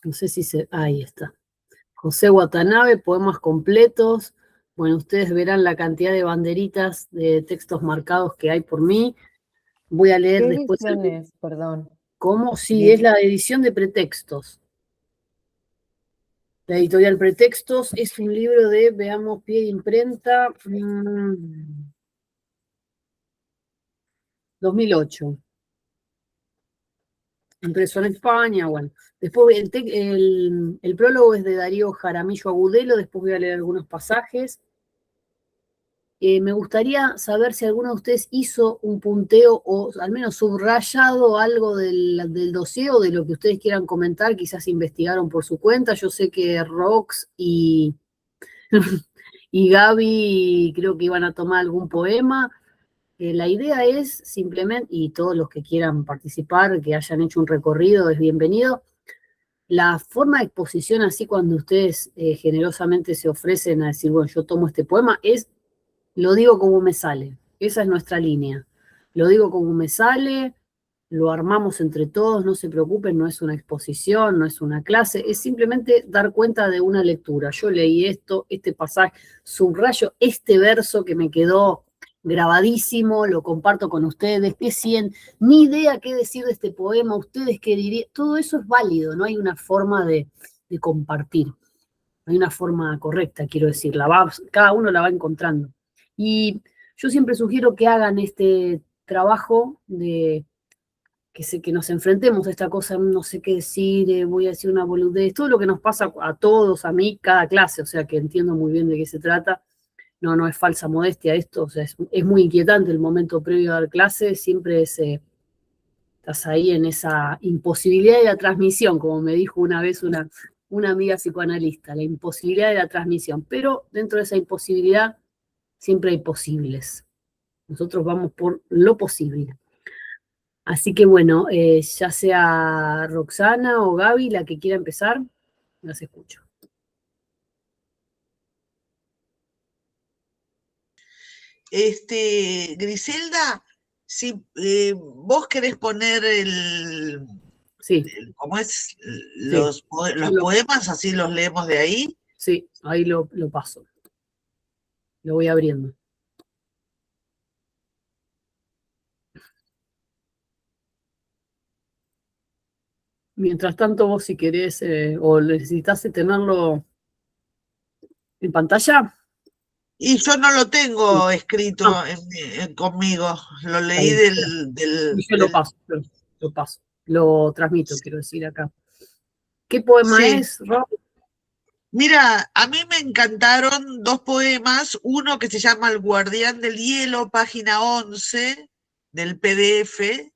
No sé si se... Ahí está. José Watanabe, poemas completos. Bueno, ustedes verán la cantidad de banderitas de textos marcados que hay por mí. Voy a leer ¿Qué después... edición es? Perdón. ¿Cómo? Sí, es la edición de Pretextos. La editorial Pretextos es un libro de, veamos, pie de imprenta, 2008. Impreso en España, bueno. Después el prólogo es de Darío Jaramillo Agudelo, después voy a leer algunos pasajes. Me gustaría saber si alguno de ustedes hizo un punteo o al menos subrayado algo del dossier o de lo que ustedes quieran comentar, quizás investigaron por su cuenta. Yo sé que Rox y, y Gaby creo que iban a tomar algún poema. La idea es simplemente, y todos los que quieran participar, que hayan hecho un recorrido, es bienvenido. La forma de exposición, así cuando ustedes generosamente se ofrecen a decir, bueno, yo tomo este poema, es lo digo como me sale. Esa es nuestra línea. Lo digo como me sale, lo armamos entre todos, no se preocupen, no es una exposición, no es una clase, es simplemente dar cuenta de una lectura. Yo leí esto, este pasaje, subrayo este verso que me quedó grabadísimo, lo comparto con ustedes, qué sienten, ni idea qué decir de este poema, ustedes qué dirían, todo eso es válido, no hay una forma de compartir, no hay una forma correcta, quiero decir, cada uno la va encontrando. Y yo siempre sugiero que hagan este trabajo de que nos enfrentemos a esta cosa, no sé qué decir, voy a decir una boludez, todo lo que nos pasa a todos, a mí, cada clase, o sea que entiendo muy bien de qué se trata. No, no es falsa modestia esto, o sea, es muy inquietante el momento previo a dar clase, siempre estás ahí en esa imposibilidad de la transmisión, como me dijo una vez una amiga psicoanalista, la imposibilidad de la transmisión, pero dentro de esa imposibilidad siempre hay posibles. Nosotros vamos por lo posible. Así que bueno, ya sea Roxana o Gaby, la que quiera empezar, las escucho. Griselda, si vos querés poner Sí, ¿cómo es? sí. Los poemas, así los leemos de ahí. Sí, ahí lo paso. Lo voy abriendo. Mientras tanto, vos si querés o necesitas tenerlo en pantalla. Y yo no lo tengo Sí. escrito Ah, conmigo, lo está leí bien, espera. Y yo lo paso, lo paso. Lo transmito, quiero decir acá. ¿Qué poema Sí. es, Rob? Mira, a mí me encantaron dos poemas, uno que se llama El Guardián del Hielo, página 11 del PDF, y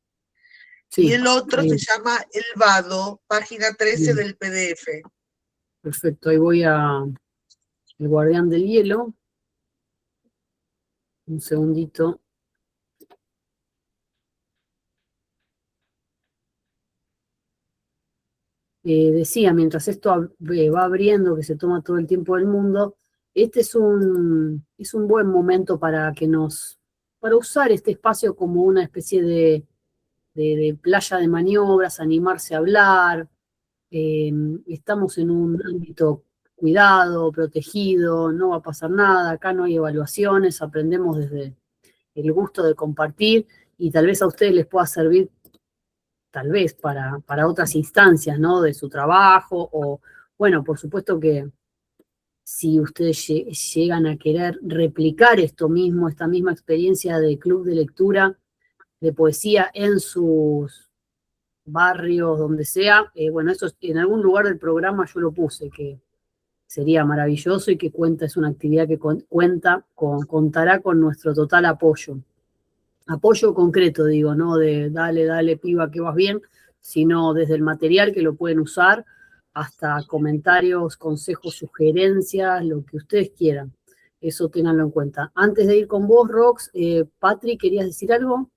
Sí, el otro se ahí, llama El Vado, página 13 bien, del PDF. perfecto. Ahí voy a El Guardián del Hielo. Un segundito. Decía, mientras esto va abriendo, que se toma todo el tiempo del mundo, este es un buen momento para usar este espacio como una especie de playa de maniobras, animarse a hablar. Estamos en un ámbito cuidado, protegido, no va a pasar nada, acá no hay evaluaciones, aprendemos desde el gusto de compartir y tal vez a ustedes les pueda servir tal vez para otras instancias, ¿no? De su trabajo o, bueno, por supuesto que si ustedes llegan a querer replicar esto mismo, esta misma experiencia de club de lectura, de poesía en sus barrios, donde sea, bueno, eso en algún lugar del programa yo lo puse, que sería maravilloso y que es una actividad que contará con nuestro total apoyo. Apoyo concreto, digo, no de dale, dale, piba, que vas bien, sino desde el material que lo pueden usar hasta comentarios, consejos, sugerencias, lo que ustedes quieran. Eso ténganlo en cuenta. Antes de ir con vos, Rox, Patri, ¿querías decir algo?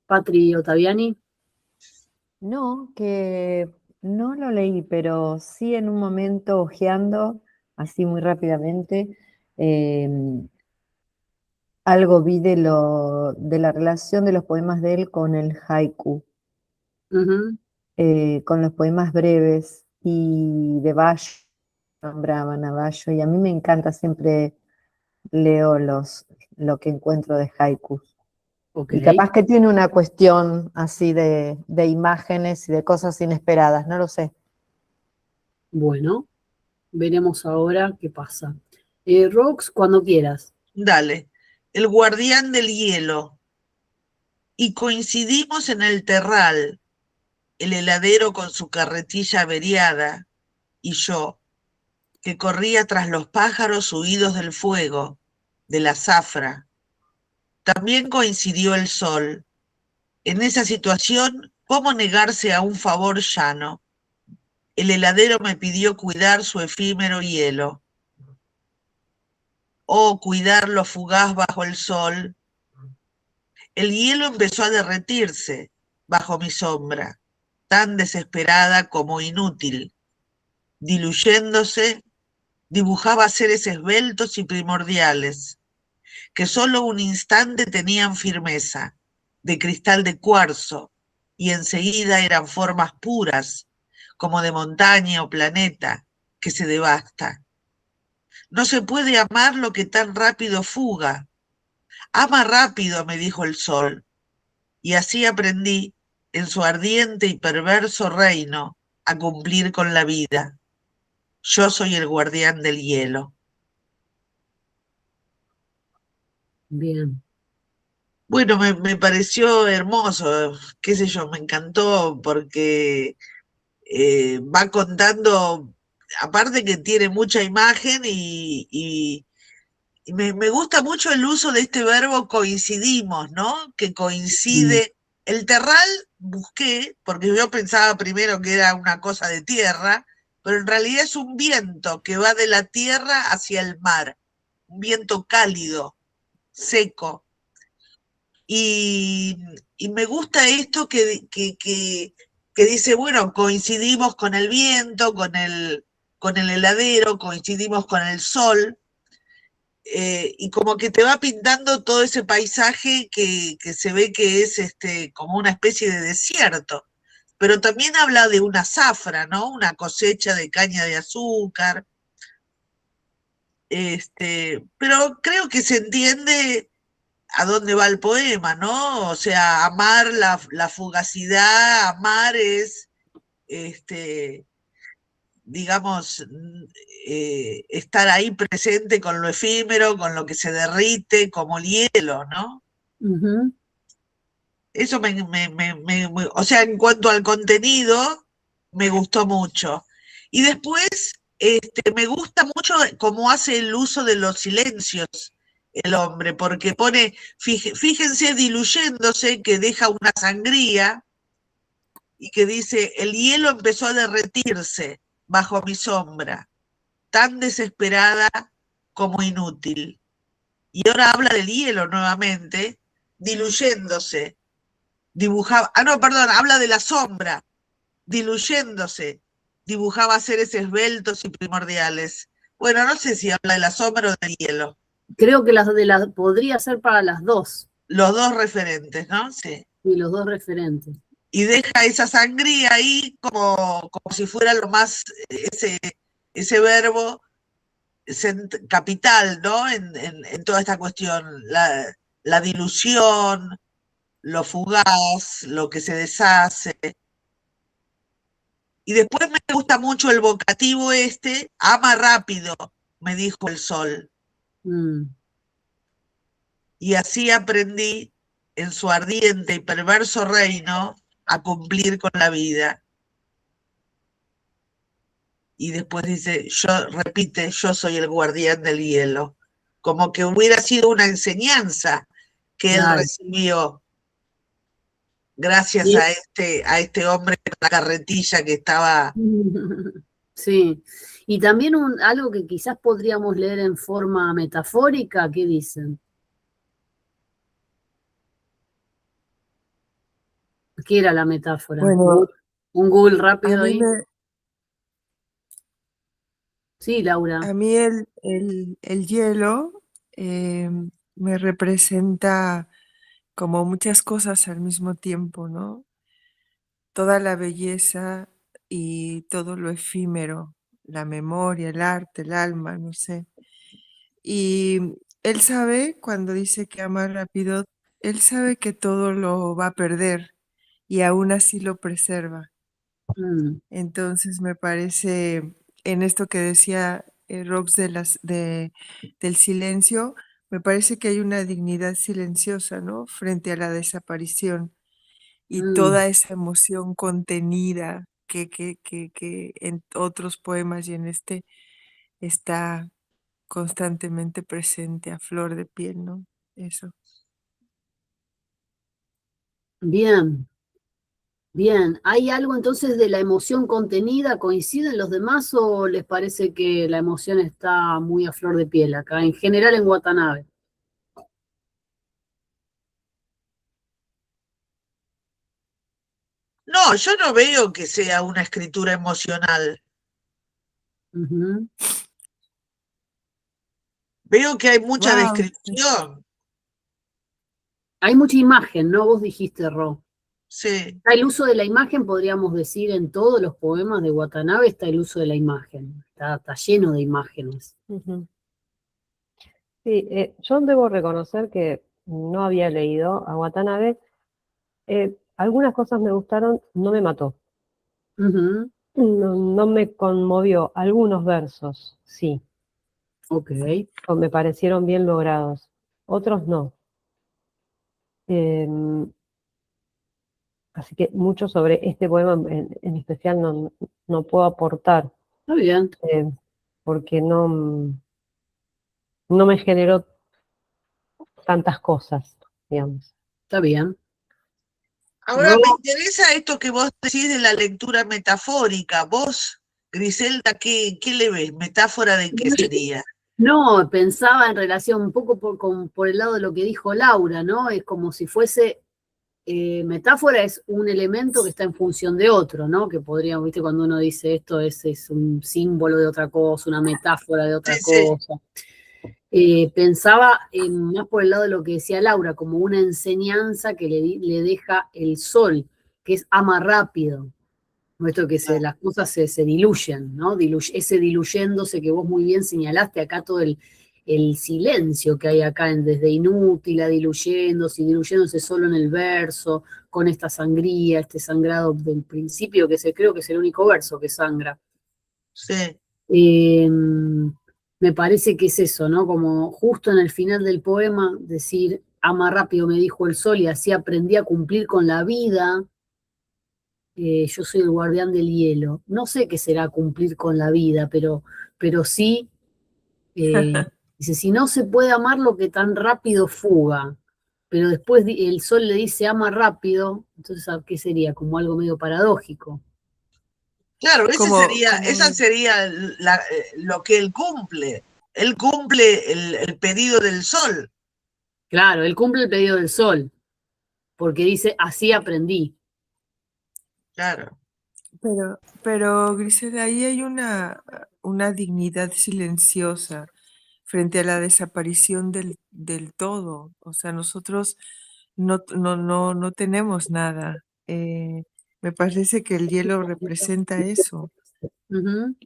Patri Ottaviani. No, que no lo leí, pero sí en un momento hojeando, así muy rápidamente, algo vi de la relación de los poemas de él con el haiku. Uh -huh. con los poemas breves y de Bayo, nombraban a Bayo, y a mí me encanta, siempre leo lo que encuentro de haikus. Ok, Y capaz que tiene una cuestión así de imágenes y de cosas inesperadas, no lo sé. bueno, veremos ahora qué pasa. Rox, cuando quieras. Dale. El guardián del hielo. Y coincidimos en el terral, el heladero con su carretilla averiada, y yo, que corría tras los pájaros huidos del fuego, de la zafra. También coincidió el sol. En esa situación, ¿cómo negarse a un favor llano? El heladero me pidió cuidar su efímero hielo. Oh, cuidarlo fugaz bajo el sol. El hielo empezó a derretirse bajo mi sombra, tan desesperada como inútil. Diluyéndose, dibujaba seres esbeltos y primordiales, que solo un instante tenían firmeza, de cristal de cuarzo, y enseguida eran formas puras, como de montaña o planeta, que se devasta. No se puede amar lo que tan rápido fuga. Ama rápido, me dijo el sol, y así aprendí, en su ardiente y perverso reino, a cumplir con la vida. Yo soy el guardián del hielo. Bien. Bueno, me pareció hermoso, qué sé yo, me encantó porque va contando, aparte que tiene mucha imagen y me gusta mucho el uso de este verbo coincidimos, ¿no? Que Mm, coincide. El terral busqué, porque yo pensaba primero que era una cosa de tierra, pero en realidad es un viento que va de la tierra hacia el mar, un viento cálido, seco. Y, y me gusta esto que dice, bueno, coincidimos con el viento, con el heladero, coincidimos con el sol, y como que te va pintando todo ese paisaje que se ve que es como una especie de desierto. Pero también habla de una zafra, ¿no? Una cosecha de caña de azúcar. Pero creo que se entiende a dónde va el poema, ¿no? O sea, amar la fugacidad, amar es, este, digamos, estar ahí presente con lo efímero, con lo que se derrite, como el hielo, ¿no? ujú. Eso o sea, en cuanto al contenido, me gustó mucho. Y después, me gusta mucho cómo hace el uso de los silencios el hombre, porque pone, fíjense, diluyéndose, que deja una sangría y que dice, el hielo empezó a derretirse bajo mi sombra, tan desesperada como inútil. Y ahora habla del hielo nuevamente, diluyéndose, dibujaba, no, perdón, habla de la sombra, diluyéndose, dibujaba seres esbeltos y primordiales. Bueno, no sé si habla de la sombra o del hielo. Creo que podría ser para las dos, Los dos referentes, ¿no? Sí. y los dos referentes. Y deja esa sangría ahí como si fuera lo más, ese verbo capital, ¿no? En toda esta cuestión, la dilución, lo fugaz, lo que se deshace. Y después me gusta mucho el vocativo ama rápido, me dijo el sol. Mm, Y así aprendí, en su ardiente y perverso reino, a cumplir con la vida. Y después dice, repite, yo soy el guardián del hielo. Como que hubiera sido una enseñanza que él claro. recibió gracias Y- a este hombre con la carretilla que estaba. sí. Y también algo que quizás podríamos leer en forma metafórica, ¿qué dicen? ¿Qué era la metáfora? Bueno, Un Google a rápido mí ahí. me, Sí, Laura. a mí el hielo eh, me representa como muchas cosas al mismo tiempo, ¿no? toda la belleza y todo lo efímero, la memoria, el arte, el alma, no sé. Y él sabe, cuando dice que ama rápido, él sabe que todo lo va a perder y aún así lo preserva. Mm, Entonces me parece, en esto que decía Rox del silencio, me parece que hay una dignidad silenciosa, ¿no? Frente a la desaparición y mm. toda esa emoción contenida que en otros poemas y en este está constantemente presente a flor de piel, ¿no? Eso. Bien, bien. ¿Hay algo entonces de la emoción contenida? ¿Coinciden los demás o les parece que la emoción está muy a flor de piel acá, en general en Watanabe? No, yo no veo que sea una escritura emocional. Ujú. Veo que hay mucha Wow. descripción. Hay mucha imagen, ¿no? Vos dijiste, Ro. Sí. Está el uso de la imagen, podríamos decir, en todos los poemas de Watanabe está el uso de la imagen. Está lleno de imágenes. Ujú. Sí, yo debo reconocer que no había leído a Watanabe. Algunas cosas me gustaron, no me mató. Ujú. No me conmovió. Algunos versos, sí, Ok, o me parecieron bien logrados. Otros no. Así que mucho sobre este poema en especial no puedo aportar, está bien, eh, porque no me generó tantas cosas, digamos. está bien. Ahora Ro, me interesa esto que vos decís de la lectura metafórica. Vos, Griselda, ¿qué le ves? ¿Metáfora de qué sería? no, pensaba en relación un poco por el lado de lo que dijo Laura, ¿no? Es como si fuese, metáfora es un elemento que está en función de otro, ¿no? Que podríamos, viste, cuando uno dice esto es un símbolo de otra cosa, una metáfora de Sí, otra sí, cosa. Pensaba más por el lado de lo que decía Laura, como una enseñanza que le deja el sol, que es ama rápido. ¿No? Esto que las cosas se diluyen, ¿no? Ese diluyéndose que vos muy bien señalaste acá, todo el silencio que hay acá, desde inútil a diluyéndose y diluyéndose solo en el verso, con esta sangría, este sangrado del principio, creo que es el único verso que sangra. sí. Eh, Me parece que es eso, ¿no? Como justo en el final del poema, decir, ama rápido, me dijo el sol, y así aprendí a cumplir con la vida. Yo soy el guardián del hielo. No sé qué será cumplir con la vida, pero sí, dice, si no se puede amar lo que tan rápido fuga, pero después el sol le dice, ama rápido, entonces, ¿qué sería? Como algo medio paradójico. Claro, Como, esa sería lo que él cumple. Él cumple el pedido del sol. Claro, él cumple el pedido del sol, porque dice, así aprendí. Claro. pero Grisela, ahí hay una dignidad silenciosa frente a la desaparición del todo. O sea, nosotros no tenemos nada. Me parece que el hielo representa eso, Ujú.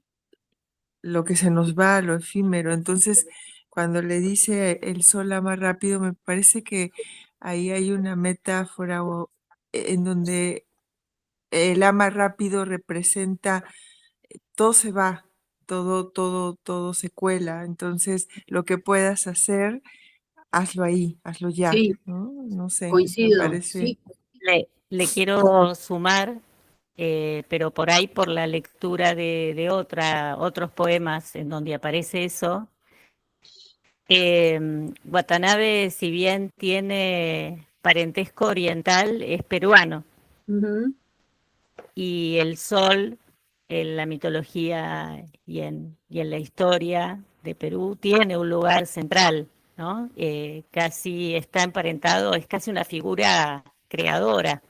lo que se nos va, lo efímero. Entonces, cuando le dice el sol ama rápido, me parece que ahí hay una metáfora en donde el ama rápido representa todo se va, todo se cuela. Entonces, lo que puedas hacer, hazlo ahí, hazlo ya, Sí, ¿no? No sé, me coincido, parece. sí. Le quiero sumar, pero por ahí por la lectura de otros poemas en donde aparece eso. Watanabe, si bien tiene parentesco oriental, es peruano. Ujú. Y el sol en la mitología y en la historia de Perú tiene un lugar central, ¿no? Casi está emparentado, es casi una figura creadora.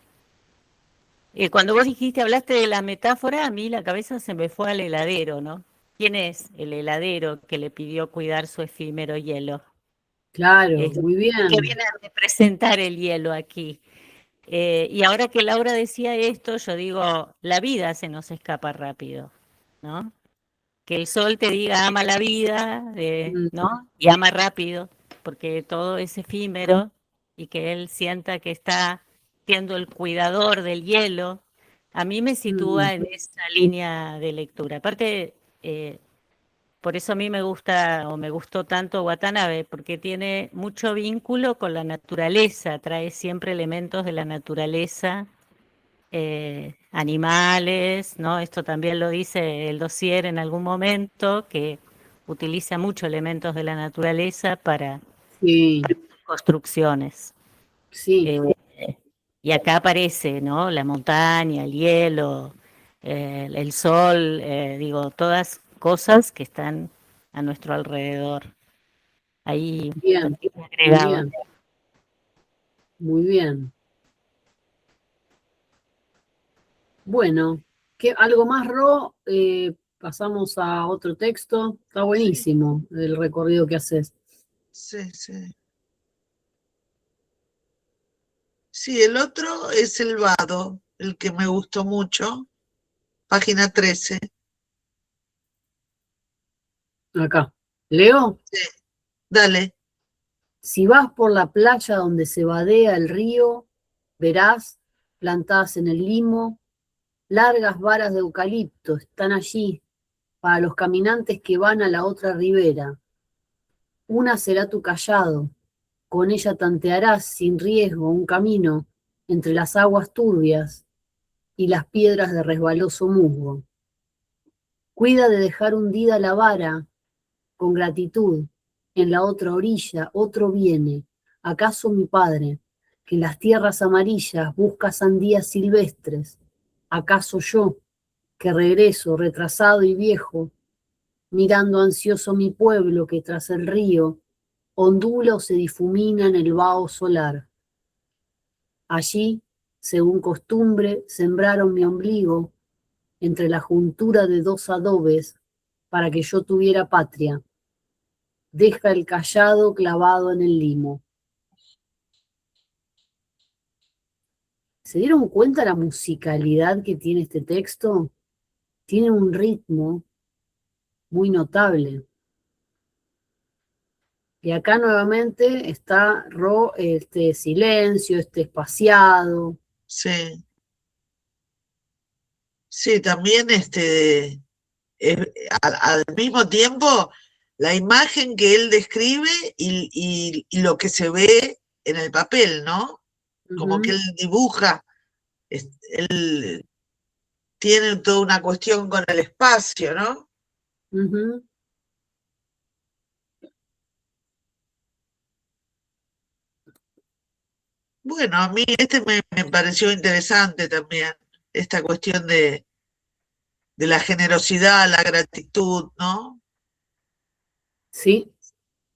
Cuando vos hablaste de la metáfora, a mí la cabeza se me fue al heladero, ¿no? ¿Quién es el heladero que le pidió cuidar su efímero hielo? Claro, Es muy que bien. viene a representar el hielo aquí. Y ahora que Laura decía esto, yo digo, la vida se nos escapa rápido, ¿no? Que el sol te diga ama la vida, ¿no? Y ama rápido, porque todo es efímero, y que él sienta que está siendo el cuidador del hielo, a mí me sitúa en esa línea de lectura. Aparte, por eso a mí me gusta o me gustó tanto Watanabe, porque tiene mucho vínculo con la naturaleza, trae siempre elementos de la naturaleza, animales, ¿no? Esto también lo dice el dossier en algún momento, que utiliza mucho elementos de la naturaleza para Sí, construcciones. sí, Eh, y acá aparece, ¿no? La montaña, el hielo, el sol, digo, todas cosas que están a nuestro alrededor. Ahí bien, me muy agregaba. bien, muy bien. Bueno, ¿algo más, Ro? Pasamos a otro texto. Está Sí, buenísimo el recorrido que haces. sí, sí. Sí, el otro es el Vado, el que me gustó mucho, página 13. Acá. Leo, Sí, dale. si vas por la playa donde se vadea el río, verás, plantadas en el limo, largas varas de eucalipto están allí para los caminantes que van a la otra ribera. Una será tu cayado, con ella tantearás sin riesgo un camino entre las aguas turbias y las piedras de resbaloso musgo. Cuida de dejar hundida la vara con gratitud. En la otra orilla otro viene, acaso mi padre, que en las tierras amarillas busca sandías silvestres. ¿Acaso yo, que regreso retrasado y viejo, mirando ansioso mi pueblo que tras el río ondula o se difumina en el vaho solar? Allí, según costumbre, sembraron mi ombligo entre la juntura de dos adobes para que yo tuviera patria. Deja el cayado clavado en el limo. ¿Se dieron cuenta la musicalidad que tiene este texto? Tiene un ritmo muy notable. Y acá nuevamente está este silencio, este espaciado. Sí, sí, también al mismo tiempo la imagen que él describe y lo que se ve en el papel, ¿no? Como que él dibuja, él tiene toda una cuestión con el espacio, ¿no? Ujú. Bueno, a mí me pareció interesante también, esta cuestión de la generosidad, la gratitud, ¿no? Sí.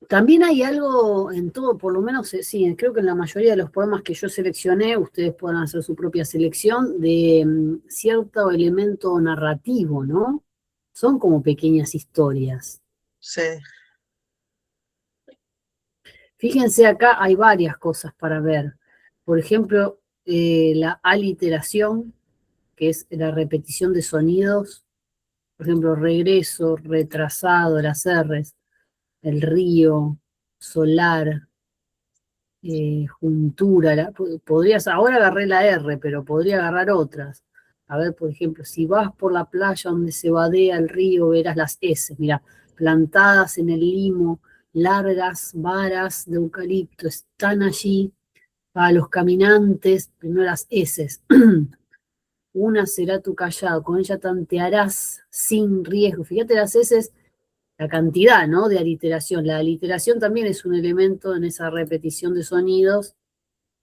También hay algo en todo, por lo menos, sí, creo que en la mayoría de los poemas que yo seleccioné, ustedes pueden hacer su propia selección, de cierto elemento narrativo, ¿no? Son como pequeñas historias. Sí, Fíjense acá, hay varias cosas para ver. Por ejemplo, la aliteración, que es la repetición de sonidos. Por ejemplo, regreso, retrasado, las R's, el río, solar, juntura. Podrías, ahora agarré la R, pero podría agarrar otras. A ver, por ejemplo, si vas por la playa donde se vadea el río, verás las S, mira, plantadas en el limo, largas varas de eucalipto están allí para los caminantes, primero las S. Una será tu callado, con ella tantearás sin riesgo. Fíjate las S, la cantidad, ¿no? De aliteración. La aliteración también es un elemento en esa repetición de sonidos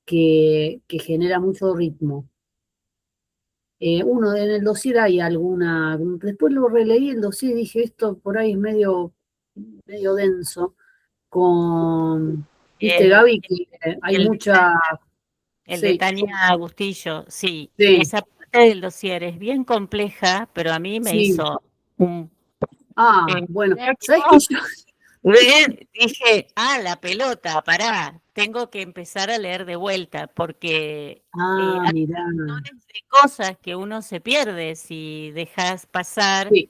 que genera mucho ritmo. Uno en el dossier hay alguna, después lo releí el dossier y dije, esto por ahí es medio denso, viste El, Gaby, que hay el, mucha, el de sí, Tania Agustillo, sí, sí, esa parte del dossier es bien compleja, pero a mí me sí, hizo un bueno, clic, ¿sabés qué? Dije, la pelota, pará, tengo que empezar a leer de vuelta, porque hay Mirá. montones de cosas que uno se pierde si dejas pasar Sí,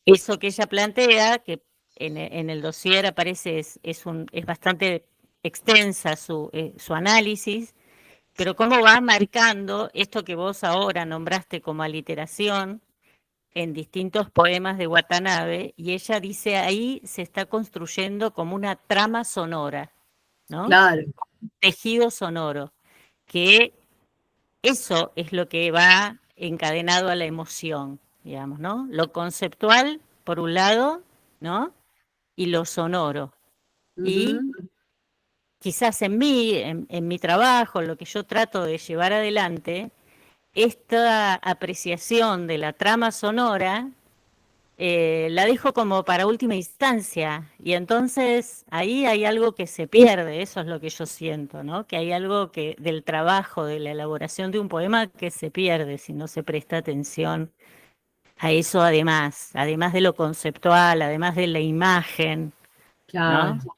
eso que ella plantea, que en el dossier aparece, es bastante extensa su análisis, pero cómo va marcando esto que vos ahora nombraste como aliteración en distintos poemas de Watanabe, y ella dice ahí se está construyendo como una trama sonora, ¿no? claro. Tejido sonoro, que eso es lo que va encadenado a la emoción, digamos, ¿no? Lo conceptual, por un lado, ¿no? Y lo sonoro. Y Ujú. quizás en mi trabajo, lo que yo trato de llevar adelante, esta apreciación de la trama sonora la dejo como para última instancia, y entonces ahí hay algo que se pierde, eso es lo que yo siento, ¿no? Que hay algo que del trabajo, de la elaboración de un poema que se pierde si no se presta atención a eso, además de lo conceptual, además de la imagen, Claro. ¿no? Y que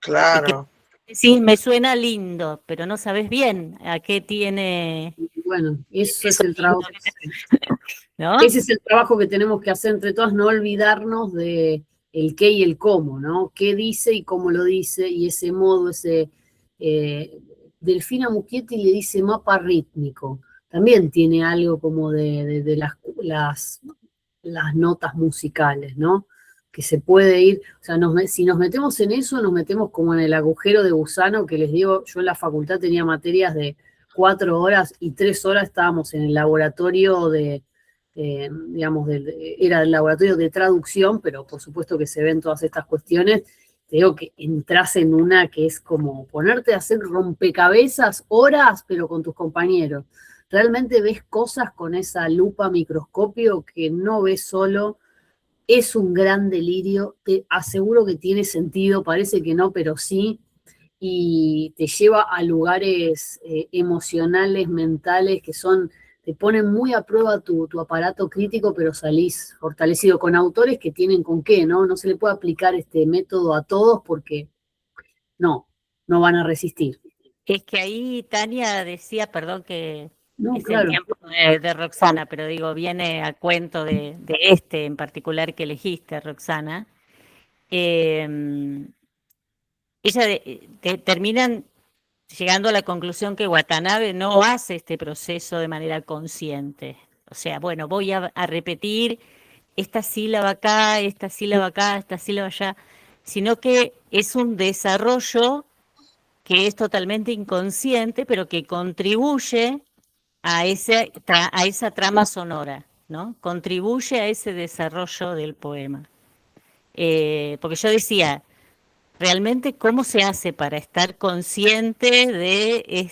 Claro. sí, me suena lindo, pero no sabes bien a qué tiene Y bueno, eso es eso el lindo, trabajo. ¿no? Ese es el trabajo que tenemos que hacer entre todas, no olvidarnos de el qué y el cómo, ¿no? Qué dice y cómo lo dice, y ese modo, eh, Delfina Muschietti le dice mapa rítmico. También tiene algo como de las notas musicales, ¿no? Que se puede ir, o sea, si nos metemos en eso, nos metemos como en el agujero de gusano que les digo, yo en la facultad tenía materias de 4 horas y 3 horas estábamos en el laboratorio digamos, era el laboratorio de traducción, pero por supuesto que se ven todas estas cuestiones. Te digo que entras en una que es como ponerte a hacer rompecabezas horas, pero con tus compañeros. Realmente ves cosas con esa lupa microscopio que no ves solo. Es un gran delirio, te aseguro que tiene sentido, parece que no, pero sí, y te lleva a lugares emocionales, mentales, que te ponen muy a prueba tu aparato crítico, pero salís fortalecido con autores que tienen con qué, ¿no? No se le puede aplicar este método a todos porque no van a resistir. Es que ahí Tania decía, perdón que No, es el claro. tiempo de Roxana, pero digo, viene a cuento de este en particular que elegiste, Roxana. Eh, ella terminan llegando a la conclusión que Watanabe no hace este proceso de manera consciente. O sea, bueno, voy a repetir esta sílaba acá, esta sílaba acá, esta sílaba allá, sino que es un desarrollo que es totalmente inconsciente, pero que contribuye a esa trama sonora, ¿no? Contribuye a ese desarrollo del poema. Porque yo decía, realmente, ¿cómo se hace para estar consciente de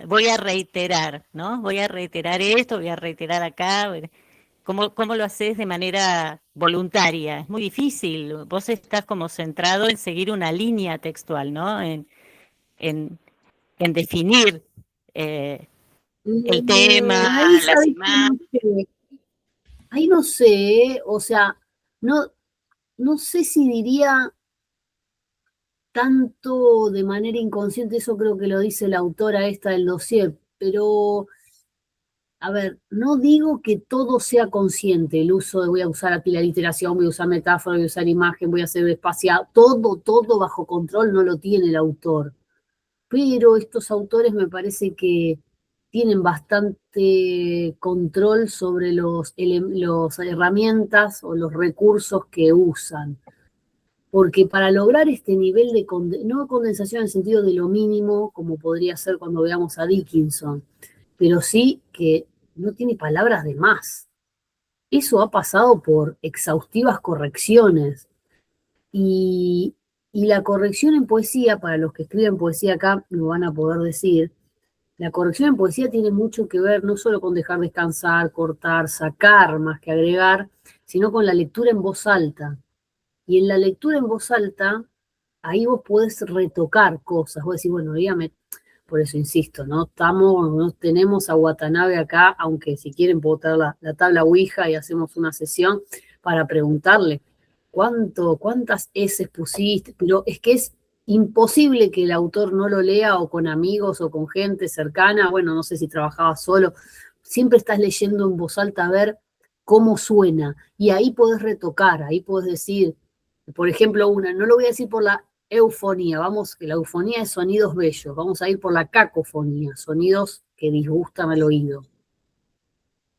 voy a reiterar, ¿no? Voy a reiterar esto, voy a reiterar acá. ¿Cómo lo haces de manera voluntaria? Es muy difícil. Vos estás como centrado en seguir una línea textual, ¿no? En, en definir el tema, Ahí las sabes que no imágenes. sé, ahí no sé, o sea, no sé si diría tanto de manera inconsciente, eso creo que lo dice la autora esta del dossier, pero a ver, no digo que todo sea consciente, el uso de voy a usar aquí la literación, voy a usar metáfora, voy a usar imagen, voy a hacer espacial, todo bajo control no lo tiene el autor, pero estos autores me parece que tienen bastante control sobre los herramientas o los recursos que usan. Porque para lograr este nivel de, no condensación en el sentido de lo mínimo, como podría ser cuando veamos a Dickinson, pero sí que no tiene palabras de más. Eso ha pasado por exhaustivas correcciones. Y, y la corrección en poesía, para los que escriben poesía acá, lo van a poder decir, la corrección en poesía tiene mucho que ver no solo con dejar descansar, cortar, sacar más que agregar, sino con la lectura en voz alta. Y en la lectura en voz alta, ahí vos podés retocar cosas. Vos decís, bueno, dígame, por eso insisto, no tenemos a Watanabe acá, aunque si quieren puedo traer la tabla Ouija y hacemos una sesión para preguntarle. ¿Cuántas S pusiste? Pero es que es imposible que el autor no lo lea o con amigos o con gente cercana. Bueno, no sé si trabajabas solo. Siempre estás leyendo en voz alta a ver cómo suena. Y ahí podés retocar, ahí podés decir, por ejemplo, no lo voy a decir por la eufonía, vamos, que la eufonía es sonidos bellos, vamos a ir por la cacofonía, sonidos que disgustan al oído.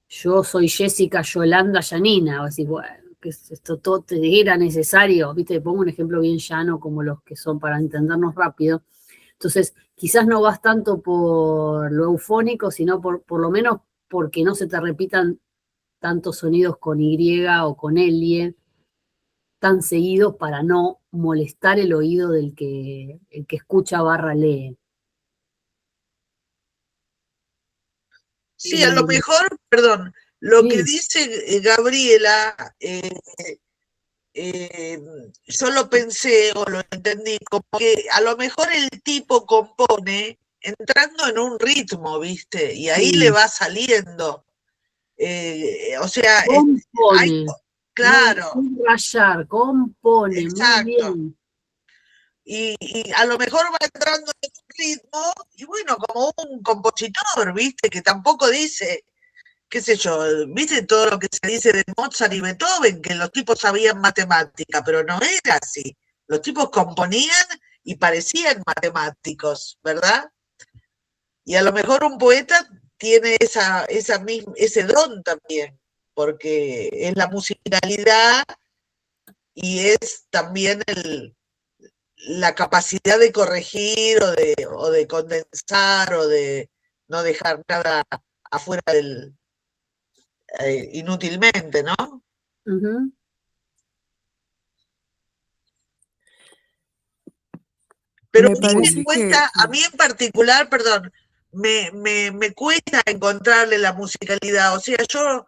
Yo soy Jessica Yolanda Yanina, vas a decir, bueno, que esto todo te era necesario, viste, pongo un ejemplo bien llano como los que son para entendernos rápido. Entonces, quizás no vas tanto por lo eufónico, sino por lo menos porque no se te repitan tantos sonidos con Y o con L tan seguidos para no molestar el oído el que escucha barra lee. Sí, a lo mejor, perdón, lo que Sí. dice Gabriela, yo lo pensé o lo entendí como que a lo mejor el tipo compone entrando en un ritmo, ¿viste? Y ahí le va saliendo. O sea, hay, Compone, claro, sin rayar, compone, muy exacto. bien. Y a lo mejor va entrando en un ritmo, y bueno, como un compositor, ¿viste? Que tampoco dice, qué sé yo, ¿viste todo lo que se dice de Mozart y Beethoven? Que los tipos sabían matemática, pero no era así. Los tipos componían y parecían matemáticos, ¿verdad? Y a lo mejor un poeta tiene ese don también, porque es la musicalidad y es también la capacidad de corregir o de condensar o de no dejar nada afuera inútilmente, ¿no? Uh-huh. Pero Me a mí parece me cuesta, que a mí en particular, perdón, me cuesta encontrarle la musicalidad. O sea, yo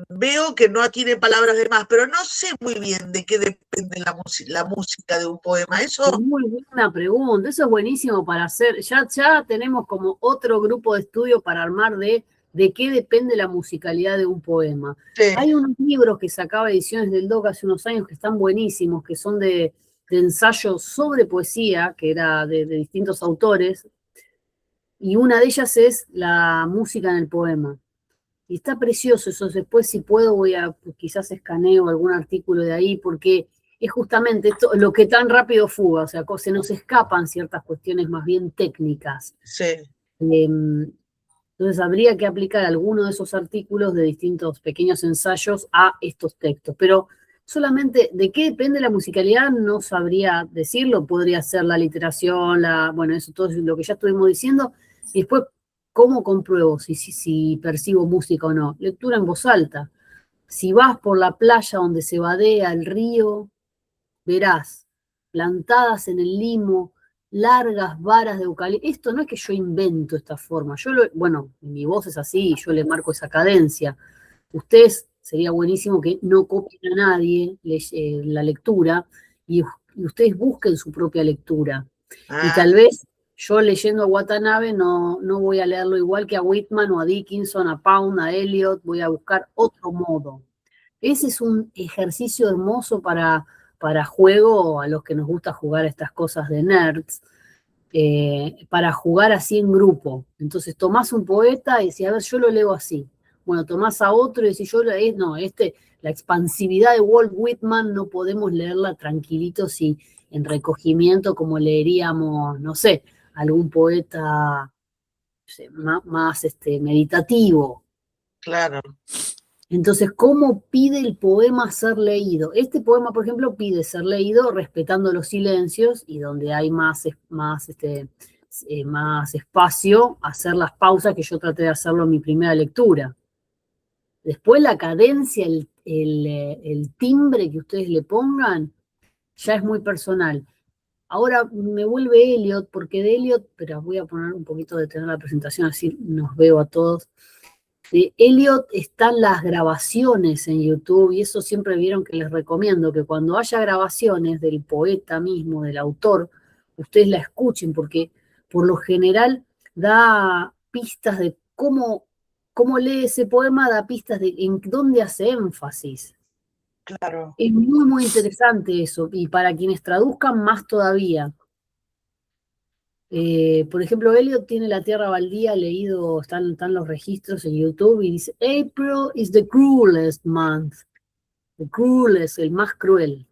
veo que no tiene palabras de más, pero no sé muy bien de qué depende la música de un poema. Eso, Muy buena pregunta, eso es buenísimo para hacer. Ya tenemos como otro grupo de estudio para armar de qué depende la musicalidad de un poema. sí, Hay unos libros que sacaba Ediciones del DOC hace unos años que están buenísimos, que son de ensayos sobre poesía, que era de distintos autores, y una de ellas es la música en el poema. Y está precioso eso. Después, si puedo, quizás escaneo algún artículo de ahí, porque es justamente esto, lo que tan rápido fuga, o sea, se nos escapan ciertas cuestiones más bien técnicas. sí. Entonces, habría que aplicar alguno de esos artículos de distintos pequeños ensayos a estos textos. Pero solamente de qué depende la musicalidad no sabría decirlo. Podría ser la literación, bueno, eso todo es lo que ya estuvimos diciendo. Y después, ¿cómo compruebo si percibo música o no? Lectura en voz alta. Si vas por la playa donde se vadea el río, verás plantadas en el limo largas varas de eucalipto. Esto no es que yo invento esta forma. Bueno, mi voz es así, yo le marco esa cadencia. Ustedes, sería buenísimo que no copien a nadie la lectura y ustedes busquen su propia lectura. Y tal vez yo leyendo a Watanabe no voy a leerlo igual que a Whitman o a Dickinson, a Pound, a Eliot, voy a buscar otro modo. Ese es un ejercicio hermoso para juego, a los que nos gusta jugar estas cosas de nerds, para jugar así en grupo. Entonces tomás un poeta y decís, a ver, yo lo leo así. Bueno, tomás a otro y decís, la expansividad de Walt Whitman no podemos leerla tranquilitos y en recogimiento como leeríamos, no sé, algún poeta no sé, más meditativo. Claro. Entonces, ¿cómo pide el poema ser leído? Este poema, por ejemplo, pide ser leído respetando los silencios y donde hay más espacio, hacer las pausas que yo traté de hacerlo en mi primera lectura. Después la cadencia, el timbre que ustedes le pongan, ya es muy personal. Ahora me vuelve Eliot, porque de Eliot, pero voy a poner un poquito de tener la presentación, así nos veo a todos. De Eliot están las grabaciones en YouTube y eso siempre vieron que les recomiendo, que cuando haya grabaciones del poeta mismo, del autor, ustedes la escuchen porque por lo general da pistas de cómo lee ese poema, da pistas de en dónde hace énfasis. claro. Es muy, muy interesante eso, y para quienes traduzcan más todavía. Por ejemplo, Elliot tiene La Tierra Baldía leído, están los registros en YouTube y dice, April is the cruelest month. The cruelest, el más cruel.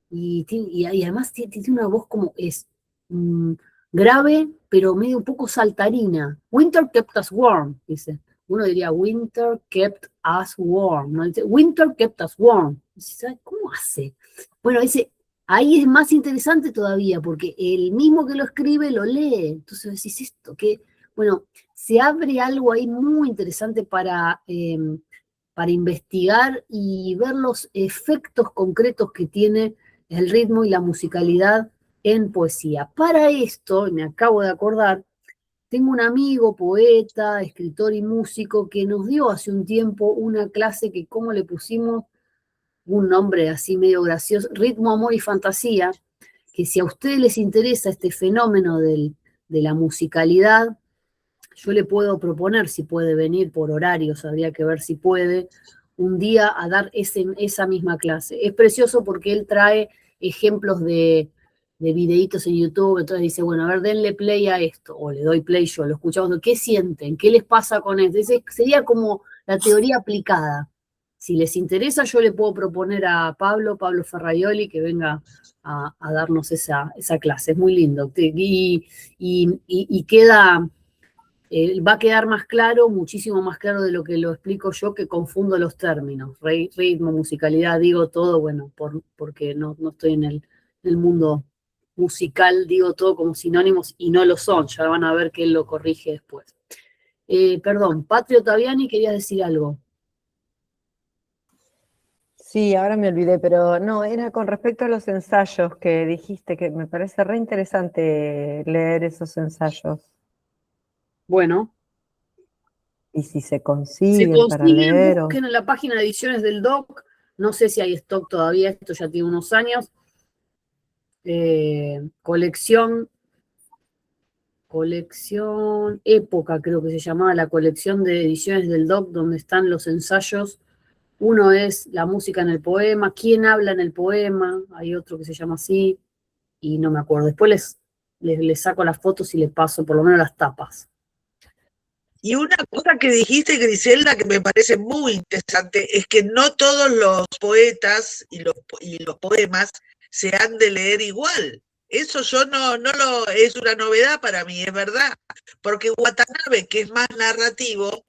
Y además tiene una voz como es mm, grave, pero medio un poco saltarina. Winter kept us warm, dice. Uno diría, Winter kept us warm. ¿No? Dice, Winter kept us warm. Dice, ¿sabe cómo hace? Bueno, ahí es más interesante todavía, porque el mismo que lo escribe lo lee. Entonces decís esto, que, bueno, se abre algo ahí muy interesante para investigar y ver los efectos concretos que tiene el ritmo y la musicalidad en poesía. Para esto, me acabo de acordar, tengo un amigo, poeta, escritor y músico que nos dio hace un tiempo una clase que, ¿cómo le pusimos? Un nombre así medio gracioso, Ritmo, Amor y Fantasía, que si a ustedes les interesa este fenómeno de la musicalidad, yo le puedo proponer si puede venir por horarios, habría que ver si puede, un día a dar esa misma clase. Es precioso porque él trae ejemplos de videitos en YouTube, entonces dice, bueno, a ver, denle play a esto, o le doy play yo, lo escuchamos, ¿qué sienten? ¿Qué les pasa con esto? Sería como la teoría aplicada. Si les interesa, yo le puedo proponer a Pablo Ferraioli, que venga a darnos esa clase. Es muy lindo. Y queda va a quedar más claro, muchísimo más claro de lo que lo explico yo, que confundo los términos, ritmo, musicalidad, digo todo, bueno, porque no estoy en el mundo musical, digo todo como sinónimos y no lo son, ya van a ver que él lo corrige después. Perdón, Patrio Taviani, querías decir algo. Sí, ahora me olvidé, pero no, era con respecto a los ensayos que dijiste, que me parece re interesante leer esos ensayos. Bueno, Y si se se consiguen para consiguen, leer o... busquen en la página de ediciones del DOC, no sé si hay stock todavía, esto ya tiene unos años, colección Época, creo que se llamaba la colección de ediciones del DOC, donde están los ensayos. Uno es la música en el poema, quién habla en el poema, hay otro que se llama así, y no me acuerdo. Después les saco las fotos y les paso por lo menos las tapas. Y una cosa que dijiste, Griselda, que me parece muy interesante, es que no todos los poetas y los poemas se han de leer igual. Eso yo no lo, es una novedad para mí, es verdad. Porque Watanabe, que es más narrativo,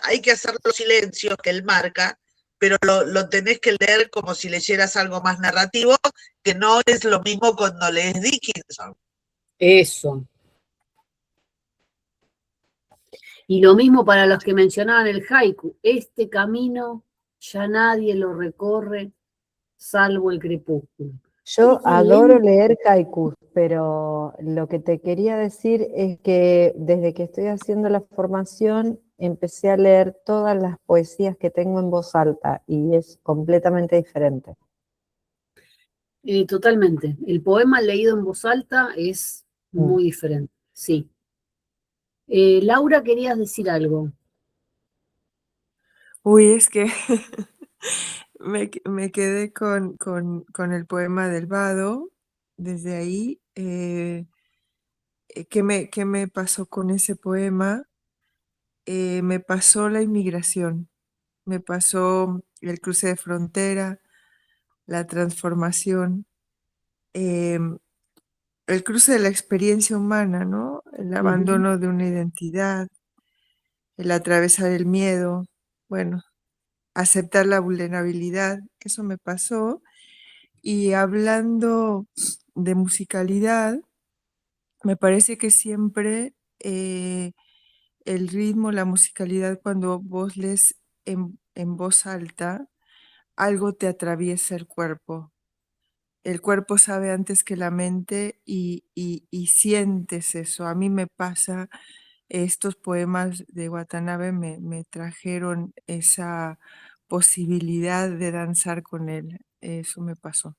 hay que hacer los silencios que él marca, pero lo tenés que leer como si leyeras algo más narrativo, que no es lo mismo cuando lees Dickinson. Eso. Y lo mismo para los que mencionaban el haiku. Este camino ya nadie lo recorre salvo el crepúsculo. Yo Es adoro lento. leer haikus, pero lo que te quería decir es que desde que estoy haciendo la formación empecé a leer todas las poesías que tengo en voz alta y es completamente diferente. Totalmente. El poema leído en voz alta es muy diferente, sí. Laura, querías decir algo. Uy, es que me quedé con el poema del Vado. Desde ahí, ¿qué me pasó con ese poema? Me pasó la inmigración, me pasó el cruce de frontera, la transformación, el cruce de la experiencia humana, ¿no? El abandono de una identidad, el atravesar el miedo, bueno, aceptar la vulnerabilidad, eso me pasó. Y hablando de musicalidad, me parece que siempre el ritmo, la musicalidad, cuando vos lees en voz alta, algo te atraviesa el cuerpo. El cuerpo sabe antes que la mente y sientes eso. A mí me pasa, estos poemas de Watanabe me trajeron esa posibilidad de danzar con él. Eso me pasó.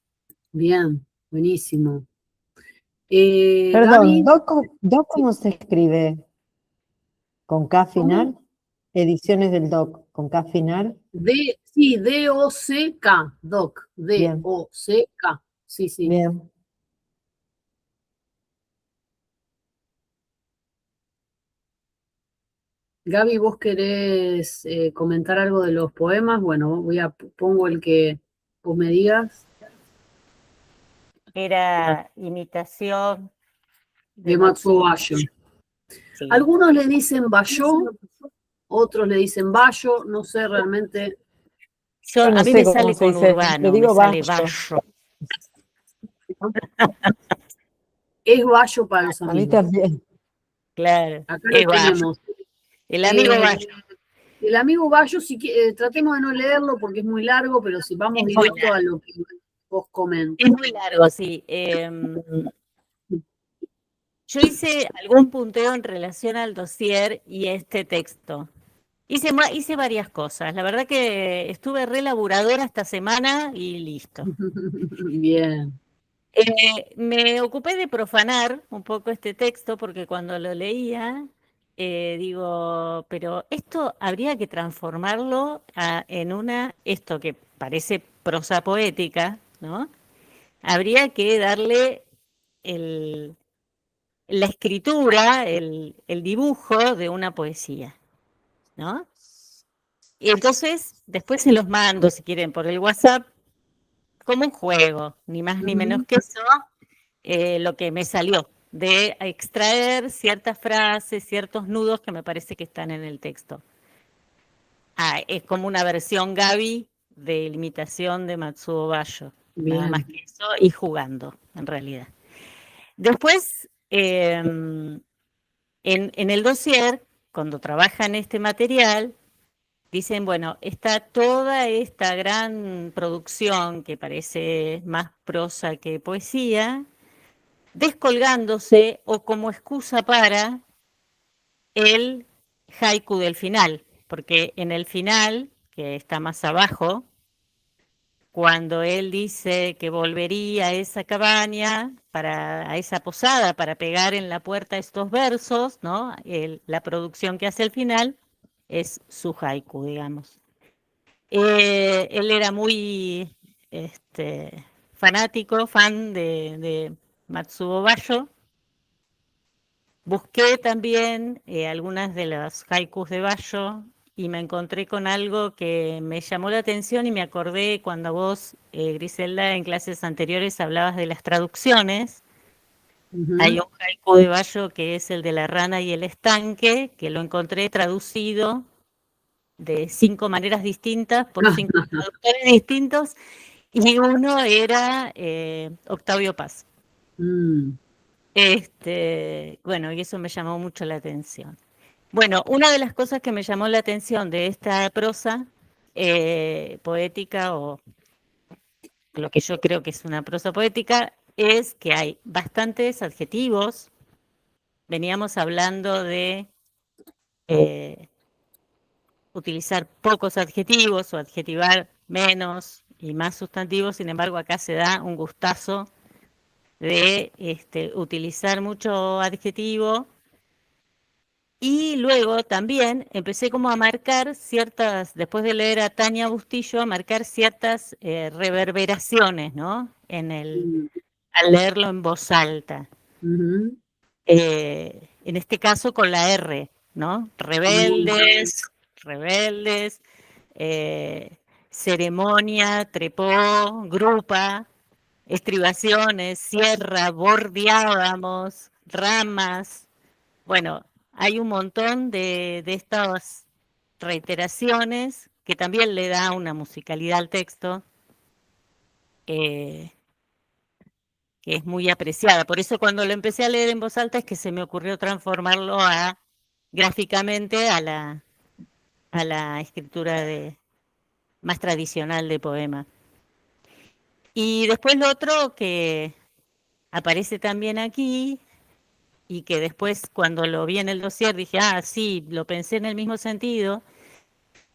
Bien, buenísimo. Perdón, Gaby, ¿do cómo se escribe? ¿Con K ¿cómo? final? Ediciones del Doc, con K final. Sí, D-O-C-K, Doc, Bien. D-O-C-K. Sí, sí. Bien. Gaby, ¿vos querés comentar algo de los poemas? Bueno, pongo el que vos me digas. Era imitación De Matsuo Bayo. Sí. Algunos le dicen Bayo, otros le dicen Bayo, no sé realmente. A no mí sé me cómo sale se con dice, urbano, le me digo sale Bayo. Bayo. Es Bayo para los A mí amigos. también. Claro, Acá es lo Bayo. tenemos. El amigo Bayo. El amigo Bayo, tratemos de no leerlo porque es muy largo, pero si vamos Es muy directo a lo que vos comentas. Es muy largo, sí. Yo hice algún punteo en relación al dossier y este texto. Hice varias cosas. La verdad que estuve relaboradora esta semana y listo. Bien. Me ocupé de profanar un poco este texto porque cuando lo leía, digo, pero esto habría que transformarlo en esto que parece prosa poética, ¿no? Habría que darle la escritura, el dibujo de una poesía, ¿no? Y entonces, después se los mando, si quieren, por el WhatsApp, como un juego, ni más ni menos que eso, lo que me salió, de extraer ciertas frases, ciertos nudos que me parece que están en el texto. Es como una versión Gaby de imitación de Matsuo Bayo, nada más que eso, y jugando, en realidad. Después, en el dossier, cuando trabajan este material, dicen, bueno, está toda esta gran producción que parece más prosa que poesía, descolgándose o como excusa para el haiku del final, porque en el final, que está más abajo, cuando él dice que volvería a esa cabaña, a esa posada, para pegar en la puerta estos versos, ¿no? La producción que hace al final es su haiku, digamos. Él era muy fanático, fan de Matsuo Bayo. Busqué también algunas de las haikus de Bayo y me encontré con algo que me llamó la atención y me acordé cuando vos, Griselda, en clases anteriores hablabas de las traducciones. Hay un haiku de Bayo que es el de la rana y el estanque, que lo encontré traducido de 5 maneras distintas por 5 traductores distintos, y uno era Octavio Paz. Bueno, y eso me llamó mucho la atención. Bueno, una de las cosas que me llamó la atención de esta prosa poética, o lo que yo creo que es una prosa poética, es que hay bastantes adjetivos. Veníamos hablando de utilizar pocos adjetivos o adjetivar menos y más sustantivos, sin embargo acá se da un gustazo de utilizar mucho adjetivo. Y luego también empecé como a marcar ciertas, después de leer a Tania Bustillo, a marcar ciertas reverberaciones, ¿no? Al leerlo en voz alta. En este caso con la R, ¿no? Rebeldes, ceremonia, trepó, grupa, estribaciones, sierra, bordeábamos, ramas. Bueno, hay un montón de estas reiteraciones que también le da una musicalidad al texto que es muy apreciada. Por eso cuando lo empecé a leer en voz alta es que se me ocurrió transformarlo gráficamente a la escritura más tradicional de poema. Y después lo otro que aparece también aquí, y que después cuando lo vi en el dossier dije, sí, lo pensé en el mismo sentido.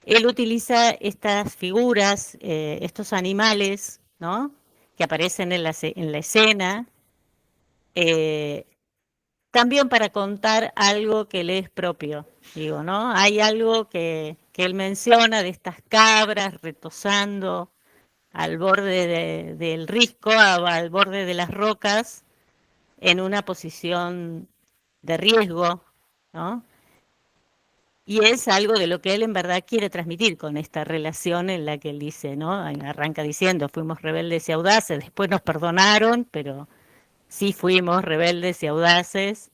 Él utiliza estas figuras, estos animales, ¿no? Que aparecen en la escena, también para contar algo que le es propio, digo, ¿no? Hay algo que él menciona de estas cabras retozando al borde del risco, al borde de las rocas, en una posición de riesgo, ¿no? Y es algo de lo que él en verdad quiere transmitir con esta relación en la que él dice, ¿no? Arranca diciendo, fuimos rebeldes y audaces, después nos perdonaron, pero sí fuimos rebeldes y audaces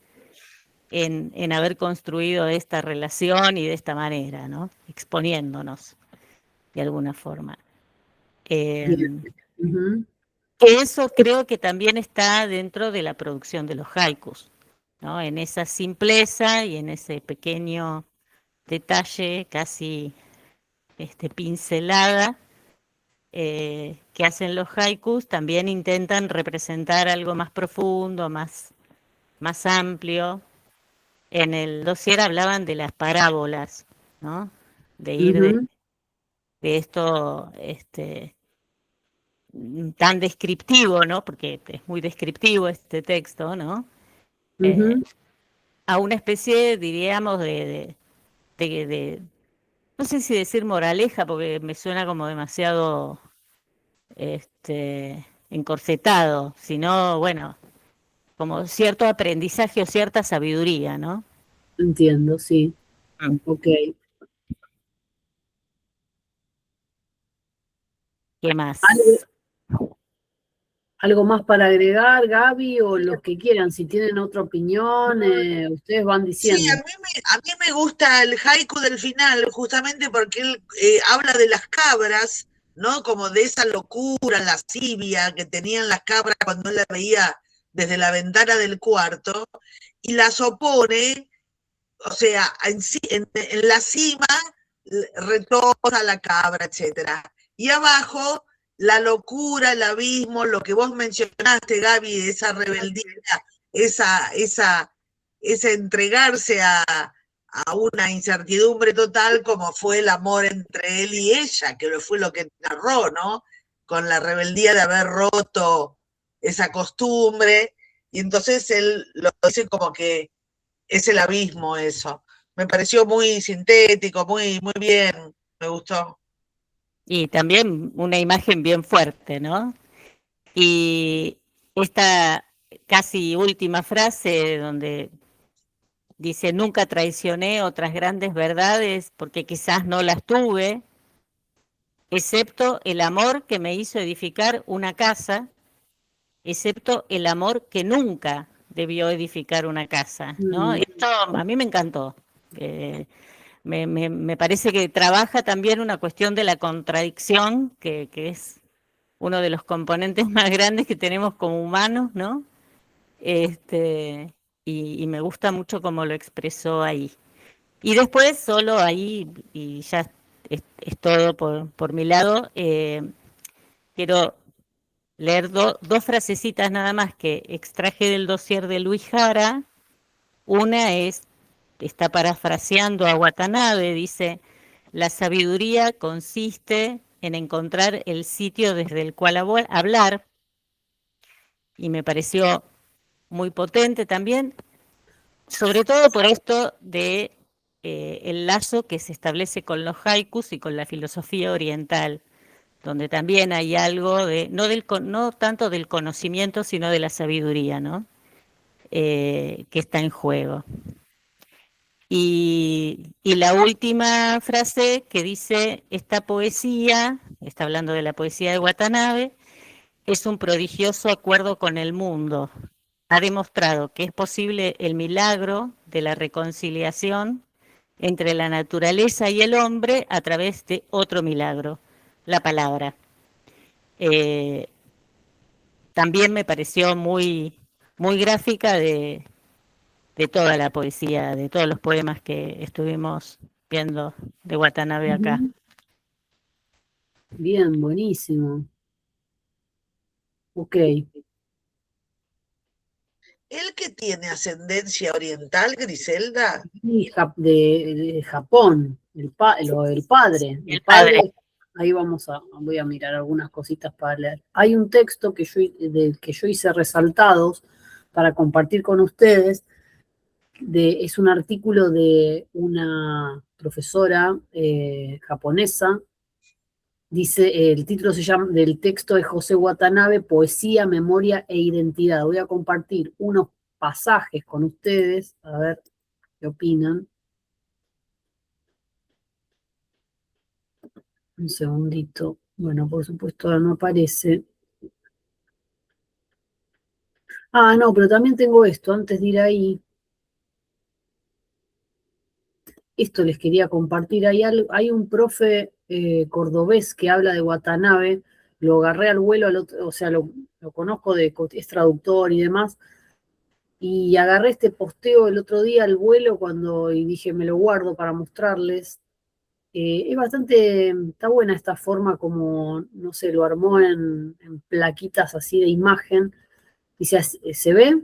en haber construido esta relación y de esta manera, ¿no? Exponiéndonos de alguna forma. Bien. Ujú, Eso creo que también está dentro de la producción de los haikus, ¿no? En esa simpleza y en ese pequeño detalle casi pincelada que hacen los haikus, también intentan representar algo más profundo, más amplio. En el dossier hablaban de las parábolas, ¿no? De ir ujú, de esto tan descriptivo, ¿no? Porque es muy descriptivo este texto, ¿no? ujú. A una especie, diríamos, de no sé si decir moraleja, porque me suena como demasiado encorsetado, sino, bueno, como cierto aprendizaje o cierta sabiduría, ¿no? Entiendo, sí. Mm. Ok. ¿Qué ¿Algo, más? algo más para agregar, Gaby, o los que quieran? Si tienen otra opinión, ustedes van Sí, diciendo. a mí me gusta el haiku del final, justamente porque él habla de las cabras, ¿no? Como de esa locura, lascivia que tenían las cabras cuando él las veía desde la ventana del cuarto, y las opone, o sea, en la cima retosa la cabra, etcétera. Y abajo, la locura, el abismo, lo que vos mencionaste, Gaby, esa rebeldía, esa ese entregarse a una incertidumbre total como fue el amor entre él y ella, que fue lo que narró, ¿no? Con la rebeldía de haber roto esa costumbre, y entonces él lo dice como que es el abismo eso. Me pareció muy sintético, muy bien, me gustó. Y también una imagen bien fuerte, ¿no? Y esta casi última frase donde dice, nunca traicioné otras grandes verdades porque quizás no las tuve, excepto el amor que me hizo edificar una casa, excepto el amor que nunca debió edificar una casa, ¿no? Mm, Esto a mí me encantó. Eh, me parece que trabaja también una cuestión de la contradicción, que es uno de los componentes más grandes que tenemos como humanos, ¿no? Y me gusta mucho cómo lo expresó ahí. Y después, solo ahí, y ya es todo por mi lado, quiero leer dos frasecitas nada más que extraje del dossier de Luis Jara. Una está parafraseando a Watanabe, dice, la sabiduría consiste en encontrar el sitio desde el cual hablar, y me pareció muy potente también, sobre todo por esto de el lazo que se establece con los haikus y con la filosofía oriental, donde también hay algo de, no tanto del conocimiento, sino de la sabiduría, ¿no? Que está en juego. Y la última frase que dice, esta poesía, está hablando de la poesía de Watanabe, es un prodigioso acuerdo con el mundo. Ha demostrado que es posible el milagro de la reconciliación entre la naturaleza y el hombre a través de otro milagro, la palabra. Eh, También me pareció muy gráfica de toda la poesía, de todos los poemas que estuvimos viendo de Watanabe acá. ujú. Bien, buenísimo. Ok. ¿El que tiene ascendencia oriental, Griselda? Y de Japón, el padre. El El padre. padre, ahí voy a mirar algunas cositas para leer. Hay un texto del que yo hice resaltados para compartir con ustedes, es un artículo de una profesora japonesa. Dice, el título del texto es José Watanabe, Poesía, Memoria e Identidad. Voy a compartir unos pasajes con ustedes, a ver qué opinan. Un segundito. Bueno, por supuesto ahora no aparece. Ah, no, pero también tengo esto, antes de ir ahí. Esto les quería compartir. Hay un profe cordobés que habla de Watanabe, lo agarré al vuelo, o sea, lo conozco, es traductor y demás, y agarré este posteo el otro día al vuelo y dije, me lo guardo para mostrarles. Es bastante, está buena esta forma como, no sé, lo armó en plaquitas así de imagen. Dice, ¿se ve?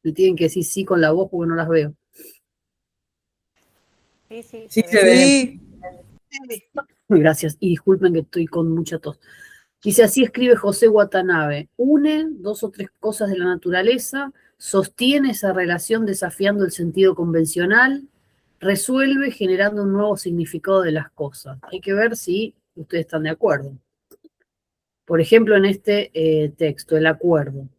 Me tienen que decir sí con la voz porque no las veo. Sí, sí, Sí, se se ve. ve. Sí, Gracias, y disculpen que estoy con mucha tos. Dice, así escribe José Watanabe, une dos o tres cosas de la naturaleza, sostiene esa relación desafiando el sentido convencional, resuelve generando un nuevo significado de las cosas. Hay que ver si ustedes están de acuerdo. Por ejemplo, en este texto, el acuerdo.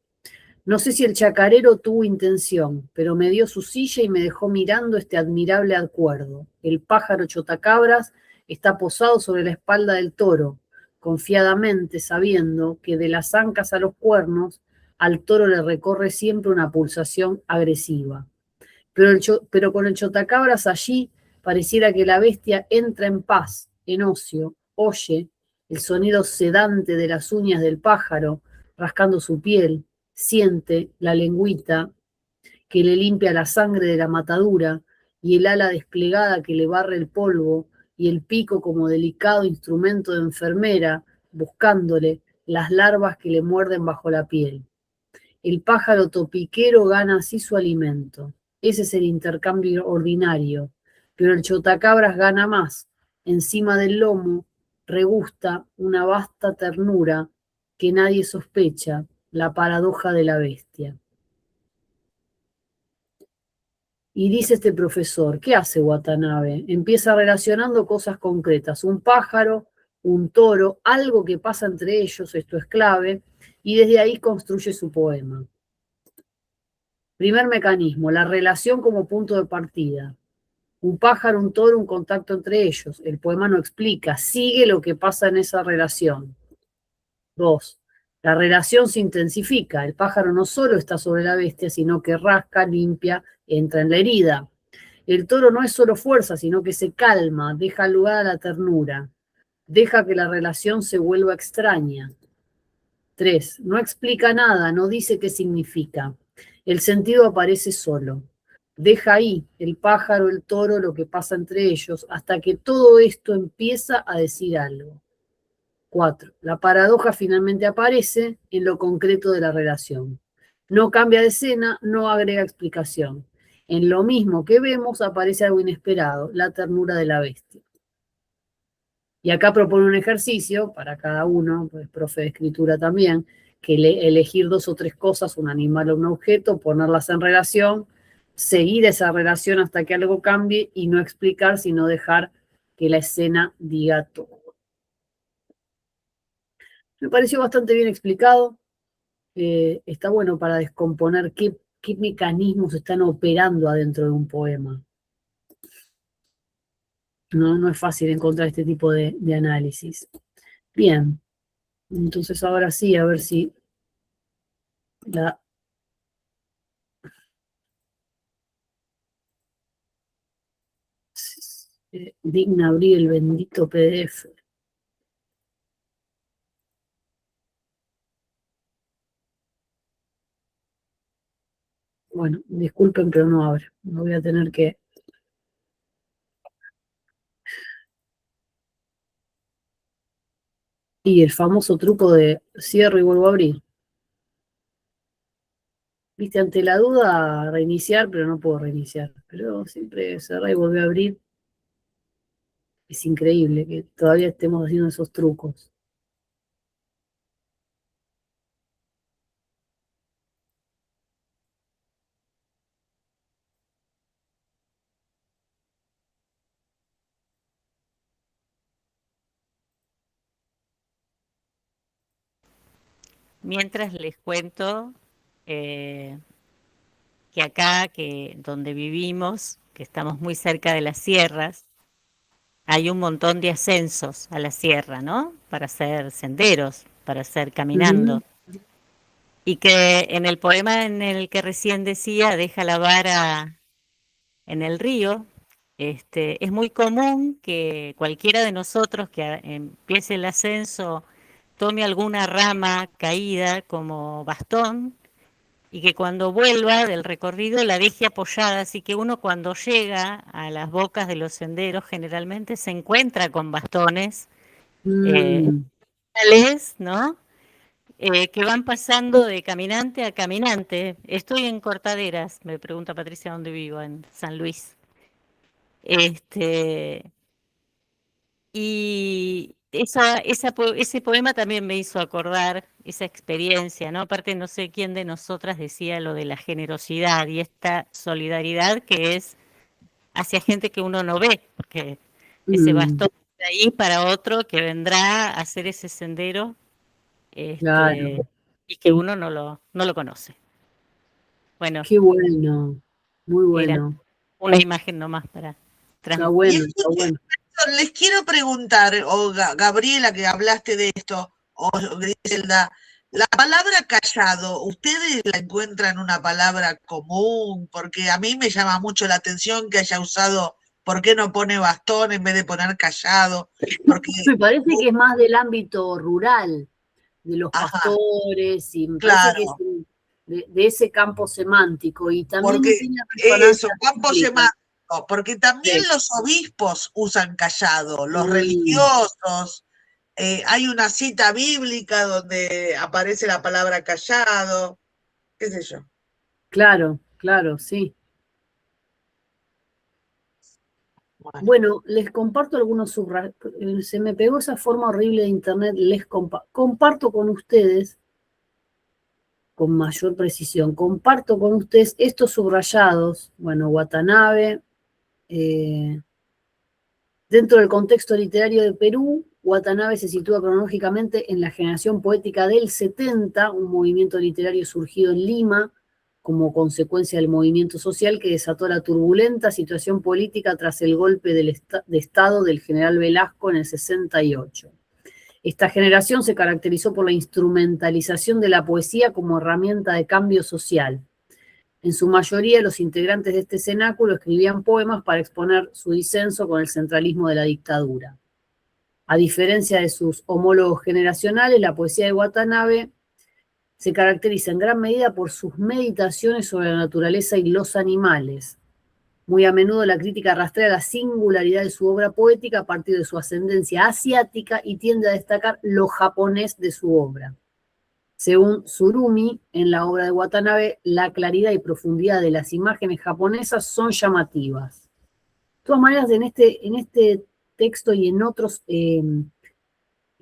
No sé si el chacarero tuvo intención, pero me dio su silla y me dejó mirando este admirable acuerdo. El pájaro chotacabras está posado sobre la espalda del toro, confiadamente sabiendo que de las ancas a los cuernos al toro le recorre siempre una pulsación agresiva. Pero con el chotacabras allí pareciera que la bestia entra en paz, en ocio, oye el sonido sedante de las uñas del pájaro rascando su piel, siente la lengüita que le limpia la sangre de la matadura y el ala desplegada que le barre el polvo y el pico como delicado instrumento de enfermera buscándole las larvas que le muerden bajo la piel. El pájaro topiquero gana así su alimento. Ese es el intercambio ordinario. Pero el chotacabras gana más. Encima del lomo regusta una vasta ternura que nadie sospecha, la paradoja de la bestia. Y dice este profesor, ¿qué hace Watanabe? Empieza relacionando cosas concretas, un pájaro, un toro, algo que pasa entre ellos, esto es clave, y desde ahí construye su poema. Primer mecanismo, la relación como punto de partida. Un pájaro, un toro, un contacto entre ellos. El poema no explica, sigue lo que pasa en esa relación. 2. La relación se intensifica. El pájaro no solo está sobre la bestia, sino que rasca, limpia, entra en la herida. El toro no es solo fuerza, sino que se calma, deja lugar a la ternura, deja que la relación se vuelva extraña. 3. No explica nada, no dice qué significa. El sentido aparece solo. Deja ahí el pájaro, el toro, lo que pasa entre ellos, hasta que todo esto empieza a decir algo. 4. La paradoja finalmente aparece en lo concreto de la relación. No cambia de escena, no agrega explicación. En lo mismo que vemos aparece algo inesperado, la ternura de la bestia. Y acá propone un ejercicio para cada uno, pues profe de escritura también, que elegir dos o tres cosas, un animal o un objeto, ponerlas en relación, seguir esa relación hasta que algo cambie y no explicar, sino dejar que la escena diga todo. Me pareció bastante bien explicado. Está bueno para descomponer qué mecanismos están operando adentro de un poema. No es fácil encontrar este tipo de análisis. Bien, entonces ahora sí, a ver si digna abrir el bendito PDF. Bueno, disculpen, pero no abre. Me voy a tener que... Y el famoso truco de cierro y vuelvo a abrir. Viste, ante la duda, reiniciar, pero no puedo reiniciar. Pero siempre cerrar y volver a abrir. Es increíble que todavía estemos haciendo esos trucos. mientras les cuento que acá, donde vivimos, que estamos muy cerca de las sierras, hay un montón de ascensos a la sierra, ¿no? Para hacer senderos, para hacer caminando. Y que en el poema en el que recién decía, deja la vara en el río, es muy común que cualquiera de nosotros que empiece el ascenso tome alguna rama caída como bastón y que cuando vuelva del recorrido la deje apoyada, así que uno cuando llega a las bocas de los senderos generalmente se encuentra con bastones, Mm, ¿no? Que van pasando de caminante a caminante. Estoy en Cortaderas, me pregunta Patricia dónde vivo, en San Luis. Y ese poema también me hizo acordar esa experiencia, ¿no? Aparte, no sé quién de nosotras decía lo de la generosidad y esta solidaridad que es hacia gente que uno no ve, porque ese mm, bastón de ahí para otro que vendrá a hacer ese sendero, claro, y que uno no lo conoce. Bueno, qué bueno, muy era bueno, una imagen nomás para está transmitir. Y bueno, esto, está bueno. les quiero preguntar, o Gabriela, que hablaste de esto, o Griselda, la palabra callado, ¿ustedes la encuentran una palabra común? Porque a mí me llama mucho la atención que haya usado, ¿por qué no pone bastón en vez de poner callado? Porque, Me parece que es más del ámbito rural, de los ajá, pastores, y me parece que es claro, de ese campo semántico, y también porque tiene eso, resonancia campo bíblica. semántico, porque también Sí. los obispos usan callado, los Mm, religiosos. Hay una cita bíblica donde aparece la palabra callado, qué sé yo. claro, claro, sí. Bueno, Bueno, les comparto algunos subrayos. Se me pegó esa forma horrible de internet. Comparto con ustedes, con mayor precisión, comparto con ustedes estos subrayados. Bueno, Watanabe, eh, dentro del contexto literario de Perú, Watanabe se sitúa cronológicamente en la generación poética del 70, un movimiento literario surgido en Lima como consecuencia del movimiento social que desató la turbulenta situación política tras el golpe de Estado del general Velasco en el 68. Esta generación se caracterizó por la instrumentalización de la poesía como herramienta de cambio social. En su mayoría, los integrantes de este cenáculo escribían poemas para exponer su disenso con el centralismo de la dictadura. A diferencia de sus homólogos generacionales, la poesía de Watanabe se caracteriza en gran medida por sus meditaciones sobre la naturaleza y los animales. Muy a menudo la crítica rastrea la singularidad de su obra poética a partir de su ascendencia asiática y tiende a destacar lo japonés de su obra. Según Tsurumi, en la obra de Watanabe, la claridad y profundidad de las imágenes japonesas son llamativas. De todas maneras, en este texto y en otros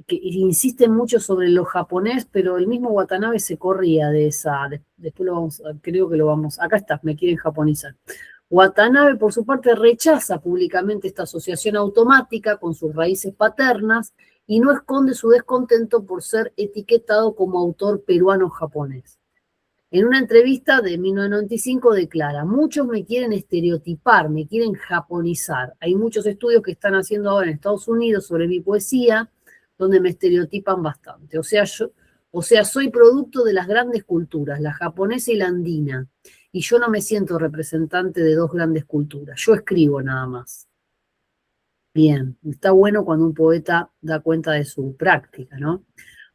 que insisten mucho sobre lo japonés, pero el mismo Watanabe se corría de esa. Después lo vamos, creo que lo vamos. Acá está, me quieren japonizar. Watanabe, por su parte, rechaza públicamente esta asociación automática con sus raíces paternas y no esconde su descontento por ser etiquetado como autor peruano-japonés. En una entrevista de 1995 declara: muchos me quieren estereotipar, me quieren japonizar. Hay muchos estudios que están haciendo ahora en Estados Unidos sobre mi poesía, donde me estereotipan bastante. O sea, soy producto de las grandes culturas, la japonesa y la andina, y yo no me siento representante de dos grandes culturas. Yo escribo nada más. Bien, está bueno cuando un poeta da cuenta de su práctica, ¿no?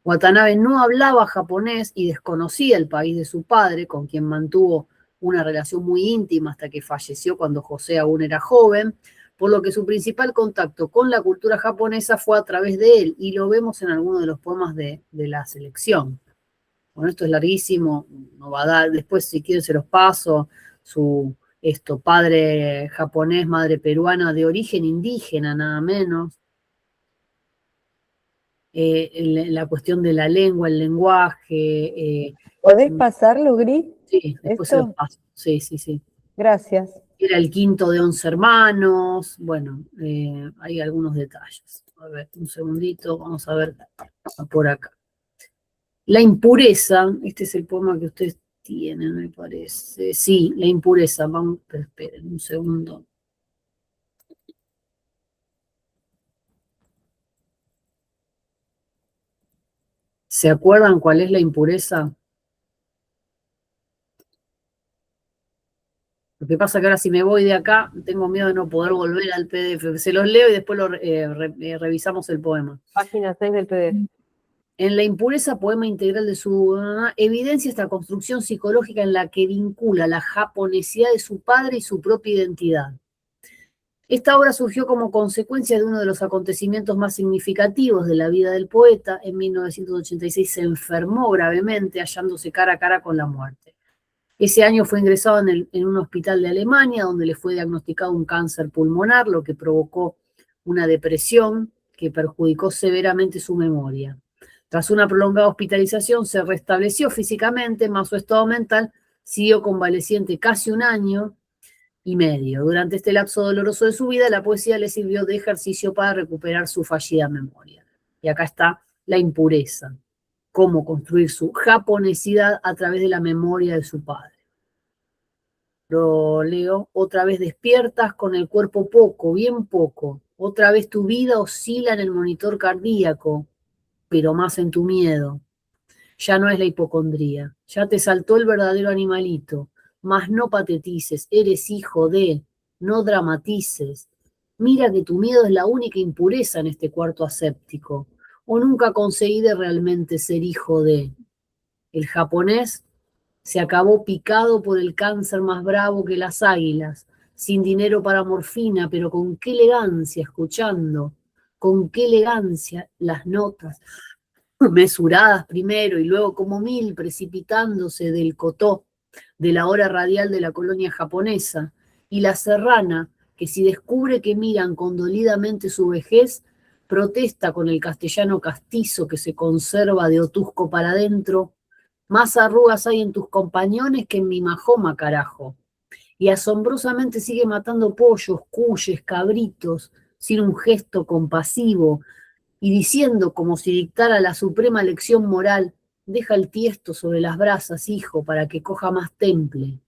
Watanabe no hablaba japonés y desconocía el país de su padre, con quien mantuvo una relación muy íntima hasta que falleció cuando José aún era joven, por lo que su principal contacto con la cultura japonesa fue a través de él, y lo vemos en algunos de los poemas de la selección. Bueno, esto es larguísimo, no va a dar, después si quieren se los paso, padre japonés, madre peruana, de origen indígena, nada menos. La cuestión de la lengua, el lenguaje. ¿Podés pasarlo, Gris? Sí, después se los ¿Esto? paso. Sí, sí, sí. Gracias. Era el quinto de 11 hermanos. Bueno, hay algunos detalles. A ver, un segundito, vamos a ver por acá. La impureza, este es el poema que ustedes tienen, me parece. Sí, la impureza. Vamos, pero esperen un segundo. ¿Se acuerdan cuál es la impureza? Lo que pasa es que ahora si me voy de acá, tengo miedo de no poder volver al PDF. Se los leo y después revisamos el poema. Página 6 del PDF. En la impureza, poema integral de su evidencia esta construcción psicológica en la que vincula la japonesidad de su padre y su propia identidad. Esta obra surgió como consecuencia de uno de los acontecimientos más significativos de la vida del poeta. En 1986 se enfermó gravemente, hallándose cara a cara con la muerte. Ese año fue ingresado en un hospital de Alemania, donde le fue diagnosticado un cáncer pulmonar, lo que provocó una depresión que perjudicó severamente su memoria. Tras una prolongada hospitalización, se restableció físicamente, más su estado mental siguió convaleciente casi un año y medio. Durante este lapso doloroso de su vida, la poesía le sirvió de ejercicio para recuperar su fallida memoria. Y acá está la impureza, cómo construir su japonesidad a través de la memoria de su padre. Lo leo. Otra vez despiertas con el cuerpo poco, bien poco. Otra vez tu vida oscila en el monitor cardíaco, pero más en tu miedo. Ya no es la hipocondría, ya te saltó el verdadero animalito. Mas no patetices, eres hijo de, no dramatices. Mira que tu miedo es la única impureza en este cuarto aséptico. O nunca conseguí de realmente ser hijo de. El japonés se acabó picado por el cáncer más bravo que las águilas, sin dinero para morfina, pero con qué elegancia, escuchando, con qué elegancia las notas, mesuradas primero y luego como mil precipitándose del cotó, de la hora radial de la colonia japonesa, y la serrana, que si descubre que miran condolidamente su vejez, protesta con el castellano castizo que se conserva de Otusco para adentro: más arrugas hay en tus compañones que en mi majoma, carajo. Y asombrosamente sigue matando pollos, cuyes, cabritos, sin un gesto compasivo, y diciendo como si dictara la suprema lección moral: deja el tiesto sobre las brasas, hijo, para que coja más temple.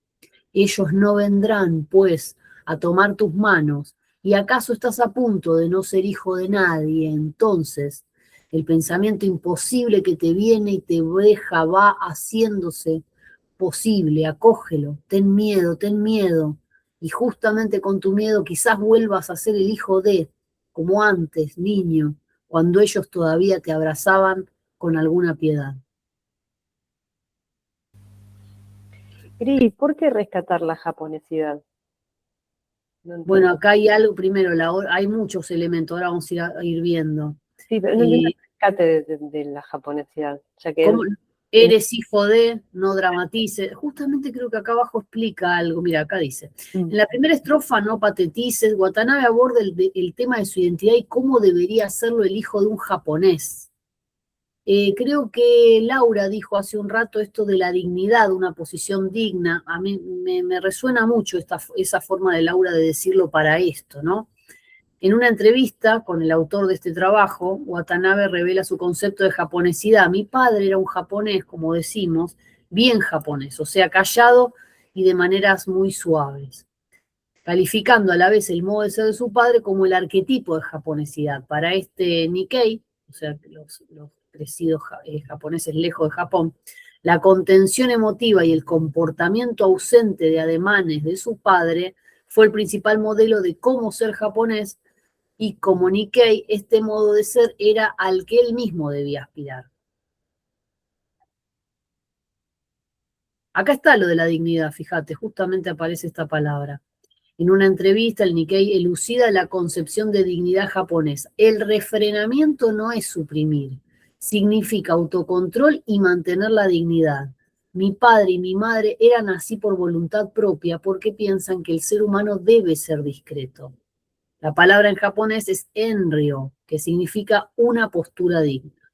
Ellos no vendrán, pues, a tomar tus manos, y acaso estás a punto de no ser hijo de nadie. Entonces, el pensamiento imposible que te viene y te deja va haciéndose posible. Acógelo, ten miedo, y justamente con tu miedo quizás vuelvas a ser el hijo de, como antes, niño, cuando ellos todavía te abrazaban con alguna piedad. Cris, ¿por qué rescatar la japonesidad? No entiendo. Bueno, acá hay algo, primero, hay muchos elementos, ahora vamos a ir viendo. Sí, pero no entiendo el rescate de la japonesidad, ya que ¿Cómo? Eres hijo de, no dramatices. Justamente creo que acá abajo explica algo. Mira, acá dice: en la primera estrofa, no patetices, Watanabe aborda el tema de su identidad y cómo debería serlo el hijo de un japonés. Creo que Laura dijo hace un rato esto de la dignidad, una posición digna. A mí me resuena mucho esa forma de Laura de decirlo para esto, ¿no? En una entrevista con el autor de este trabajo, Watanabe revela su concepto de japonesidad. Mi padre era un japonés, como decimos, bien japonés, o sea, callado y de maneras muy suaves, calificando a la vez el modo de ser de su padre como el arquetipo de japonesidad. Para este Nikkei, o sea, los crecidos japoneses lejos de Japón, la contención emotiva y el comportamiento ausente de ademanes de su padre fue el principal modelo de cómo ser japonés, y como Nikkei, este modo de ser era al que él mismo debía aspirar. Acá está lo de la dignidad, fíjate, justamente aparece esta palabra. En una entrevista, el Nikkei elucida la concepción de dignidad japonesa. El refrenamiento no es suprimir, significa autocontrol y mantener la dignidad. Mi padre y mi madre eran así por voluntad propia porque piensan que el ser humano debe ser discreto. La palabra en japonés es enryo, que significa una postura digna.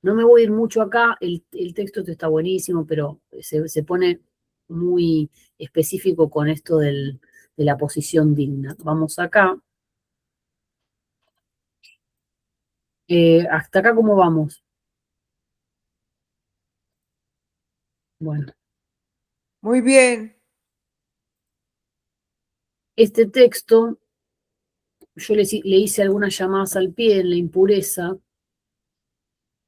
No me voy a ir mucho acá, el texto está buenísimo, pero se pone muy específico con esto de la posición digna. Vamos acá. Hasta acá, ¿cómo vamos? Bueno, Muy bien. este texto, yo le hice algunas llamadas al pie en la impureza,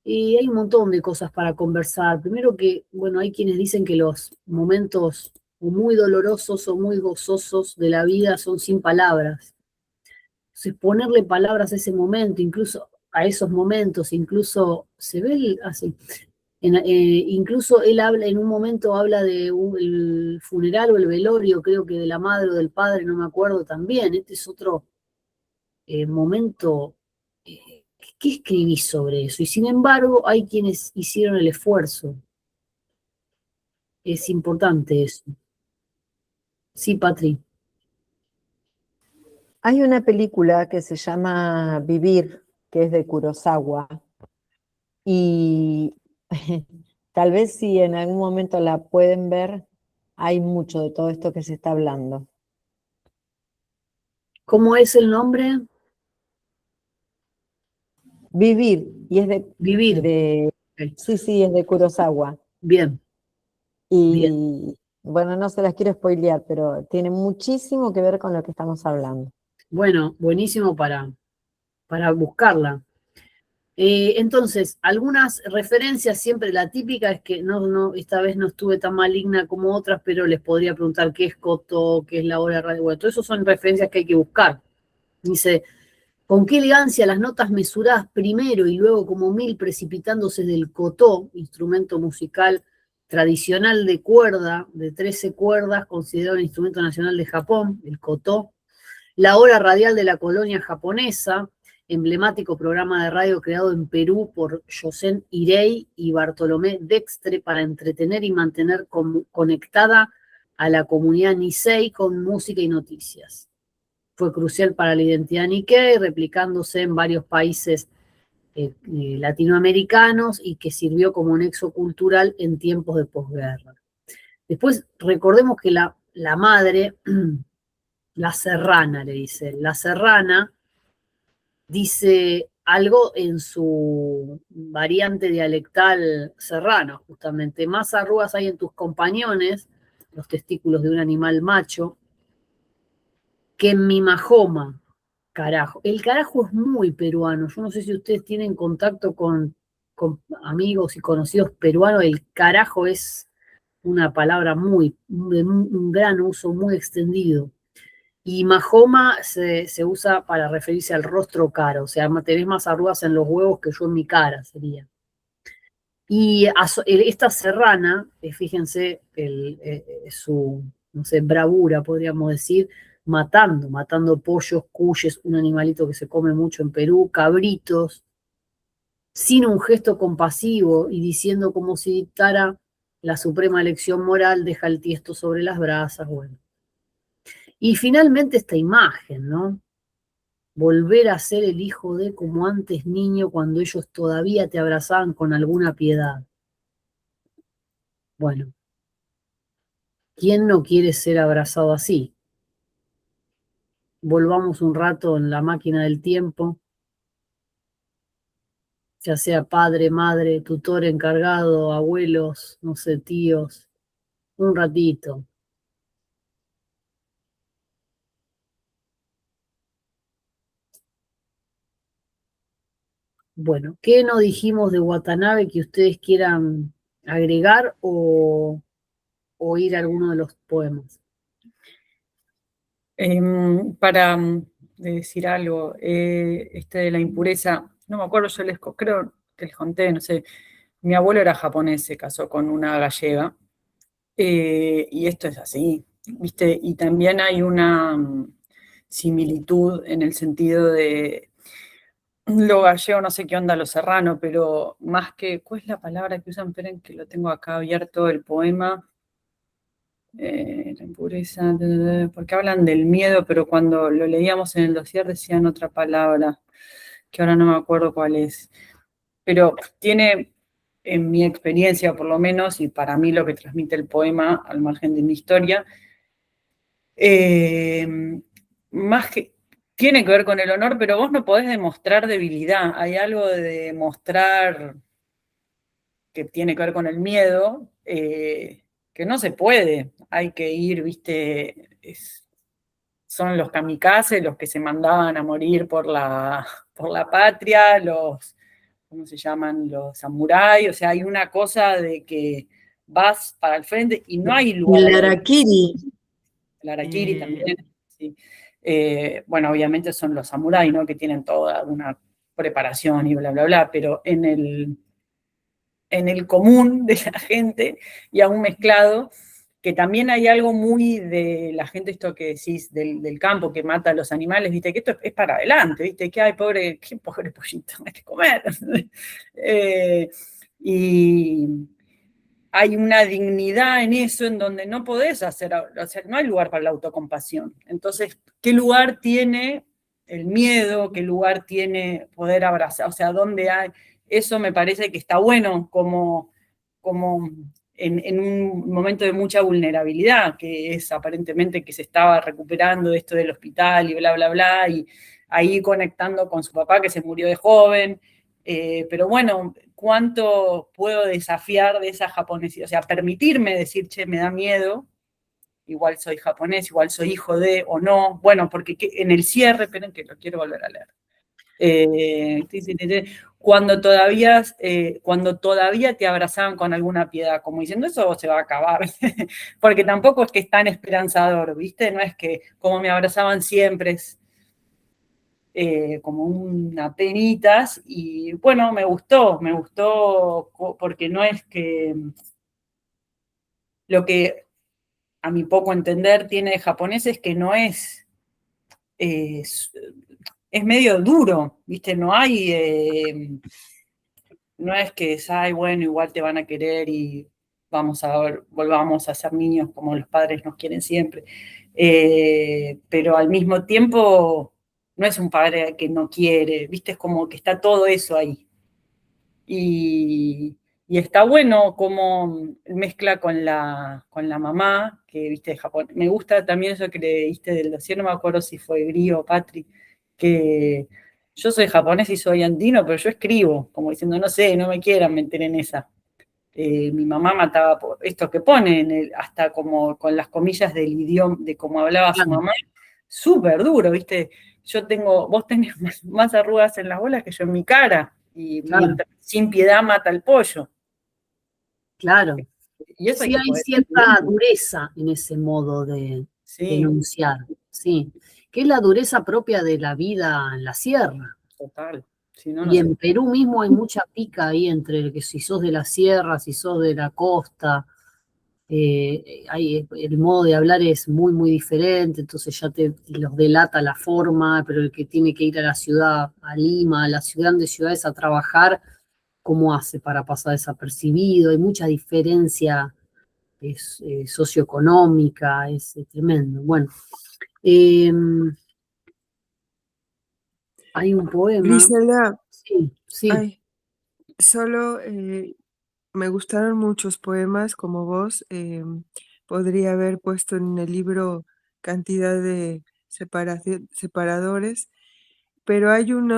y hay un montón de cosas para conversar. Primero que, bueno, hay quienes dicen que los momentos o muy dolorosos o muy gozosos de la vida son sin palabras. Entonces, ponerle palabras a ese momento, incluso a esos momentos, incluso se ve así. Incluso él habla, en un momento habla de el funeral o el velorio, creo que de la madre o del padre, no me acuerdo también. Este es otro momento. ¿Qué escribís sobre eso? Y sin embargo, hay quienes hicieron el esfuerzo. Es importante eso. Sí, Patri. Hay una película que se llama Vivir, que es de Kurosawa, y tal vez si en algún momento la pueden ver, hay mucho de todo esto que se está hablando. ¿Cómo es el nombre? Vivir, y es Vivir. Ok. sí, es de Kurosawa. Bien, bien. Y bueno, no se las quiero spoilear, pero tiene muchísimo que ver con lo que estamos hablando. Bueno, buenísimo para buscarla. Entonces, algunas referencias, siempre la típica es que esta vez no estuve tan maligna como otras, pero les podría preguntar qué es Cotó, qué es la hora de radio. Bueno, todo eso son referencias que hay que buscar. Dice, con qué elegancia las notas mesuradas primero y luego como mil precipitándose del Cotó, instrumento musical tradicional de cuerda, de 13 cuerdas, considerado el instrumento nacional de Japón, el Cotó. La hora radial de la colonia japonesa, emblemático programa de radio creado en Perú por Yosen Hirei y Bartolomé Dextre para entretener y mantener conectada a la comunidad Nisei con música y noticias. Fue crucial para la identidad Nikkei, replicándose en varios países latinoamericanos y que sirvió como nexo cultural en tiempos de posguerra. Después, recordemos que la madre, la serrana le dice, la serrana dice algo en su variante dialectal serrano, justamente. Más arrugas hay en tus compañones, los testículos de un animal macho, que en mi majoma, carajo. El carajo es muy peruano. Yo no sé si ustedes tienen contacto con amigos y conocidos peruanos. El carajo es una palabra de un gran uso, muy extendido. Y majoma se usa para referirse al rostro caro, o sea, tenés más arrugas en los huevos que yo en mi cara, sería. Y esta serrana, fíjense su, no sé, bravura, podríamos decir, matando pollos, cuyes, un animalito que se come mucho en Perú, cabritos, sin un gesto compasivo y diciendo como si dictara la suprema lección moral, deja el tiesto sobre las brasas, bueno. Y finalmente esta imagen, ¿no? Volver a ser el hijo de como antes niño cuando ellos todavía te abrazaban con alguna piedad. Bueno, ¿quién no quiere ser abrazado así? Volvamos un rato en la máquina del tiempo, ya sea padre, madre, tutor encargado, abuelos, no sé, tíos, un ratito. Bueno, ¿qué no dijimos de Watanabe que ustedes quieran agregar o ir a alguno de los poemas? Para decir algo, de la impureza, no me acuerdo, creo que les conté, no sé, mi abuelo era japonés, se casó con una gallega, y esto es así, ¿viste? Y también hay una similitud en el sentido de lo gallego, no sé qué onda lo serrano, pero más que, ¿cuál es la palabra que usan? Esperen que lo tengo acá abierto el poema. La impureza, porque hablan del miedo, pero cuando lo leíamos en el dossier decían otra palabra, que ahora no me acuerdo cuál es. Pero tiene, en mi experiencia por lo menos, y para mí lo que transmite el poema, al margen de mi historia, más que tiene que ver con el honor, pero vos no podés demostrar debilidad. Hay algo de demostrar que tiene que ver con el miedo, que no se puede, hay que ir, viste, son los kamikazes los que se mandaban a morir por la patria, ¿cómo se llaman? Los samuráis, o sea, hay una cosa de que vas para el frente y no hay lugar. El harakiri. El harakiri también, sí. Bueno, obviamente son los samuráis, ¿no? Que tienen toda una preparación y bla, bla, bla, pero en el común de la gente y aún mezclado, que también hay algo muy de la gente, esto que decís, del campo, que mata a los animales, viste, que esto es para adelante, viste, que hay qué pobre pollito, hay que comer. Y hay una dignidad en eso en donde no podés hacer, o sea, no hay lugar para la autocompasión. Entonces, ¿qué lugar tiene el miedo? ¿Qué lugar tiene poder abrazar? O sea, ¿dónde hay? Eso me parece que está bueno como en un momento de mucha vulnerabilidad, que es aparentemente que se estaba recuperando de esto del hospital y bla, bla, bla, y ahí conectando con su papá que se murió de joven. Pero bueno, ¿cuánto puedo desafiar de esa japonesía? O sea, permitirme decir, che, me da miedo, igual soy japonés, igual soy hijo de, o no, bueno, porque en el cierre, esperen que lo quiero volver a leer. Cuando todavía te abrazaban con alguna piedad, como diciendo, eso se va a acabar, porque tampoco es que es tan esperanzador, ¿viste? No es que como me abrazaban siempre, es como una penitas, y bueno, me gustó porque no es que lo que a mi poco entender tiene de japonés es que no es medio duro, ¿viste? No hay, no es que es, ay, bueno, igual te van a querer y volvamos a ser niños como los padres nos quieren siempre. Pero al mismo tiempo no es un padre que no quiere, ¿viste? Es como que está todo eso ahí. Y está bueno cómo mezcla con la mamá, que viste de Japón. Me gusta también eso que le diste del dossier, no me acuerdo si fue Grio o Patri, que yo soy japonés y soy andino, pero yo escribo, como diciendo, no sé, no me quieran meter en esa. Mi mamá mataba por esto que pone, hasta como con las comillas del idioma, de cómo hablaba su mamá, súper duro, ¿viste? Vos tenés más arrugas en las bolas que yo en mi cara, y mientras sin piedad mata el pollo. Claro. Y eso sí, hay cierta dureza en ese modo de denunciar, sí, que es la dureza propia de la vida en la sierra. Total. Y en Perú mismo hay mucha pica ahí entre que si sos de la sierra, si sos de la costa, el modo de hablar es muy, muy diferente, entonces ya los delata la forma, pero el que tiene que ir a la ciudad, a Lima, a las grandes ciudades a trabajar, ¿cómo hace para pasar desapercibido? Hay mucha diferencia socioeconómica, es tremendo. Bueno, hay un poema. Grisela, sí. Ay, solo me gustaron muchos poemas como vos. Podría haber puesto en el libro cantidad de separadores, pero hay un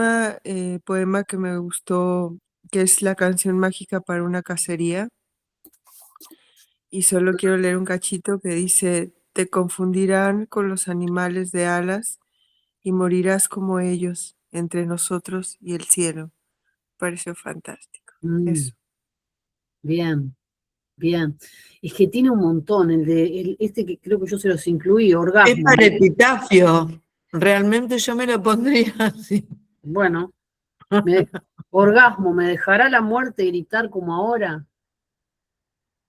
poema que me gustó, que es la canción mágica para una cacería, y solo quiero leer un cachito que dice: te confundirán con los animales de alas y morirás como ellos entre nosotros y el cielo. Pareció fantástico. Eso. Bien. Es que tiene un montón, este que creo que yo se los incluí, Orgasmo. Es para epitafio. Realmente yo me lo pondría así. Bueno, Orgasmo, ¿me dejará la muerte gritar como ahora?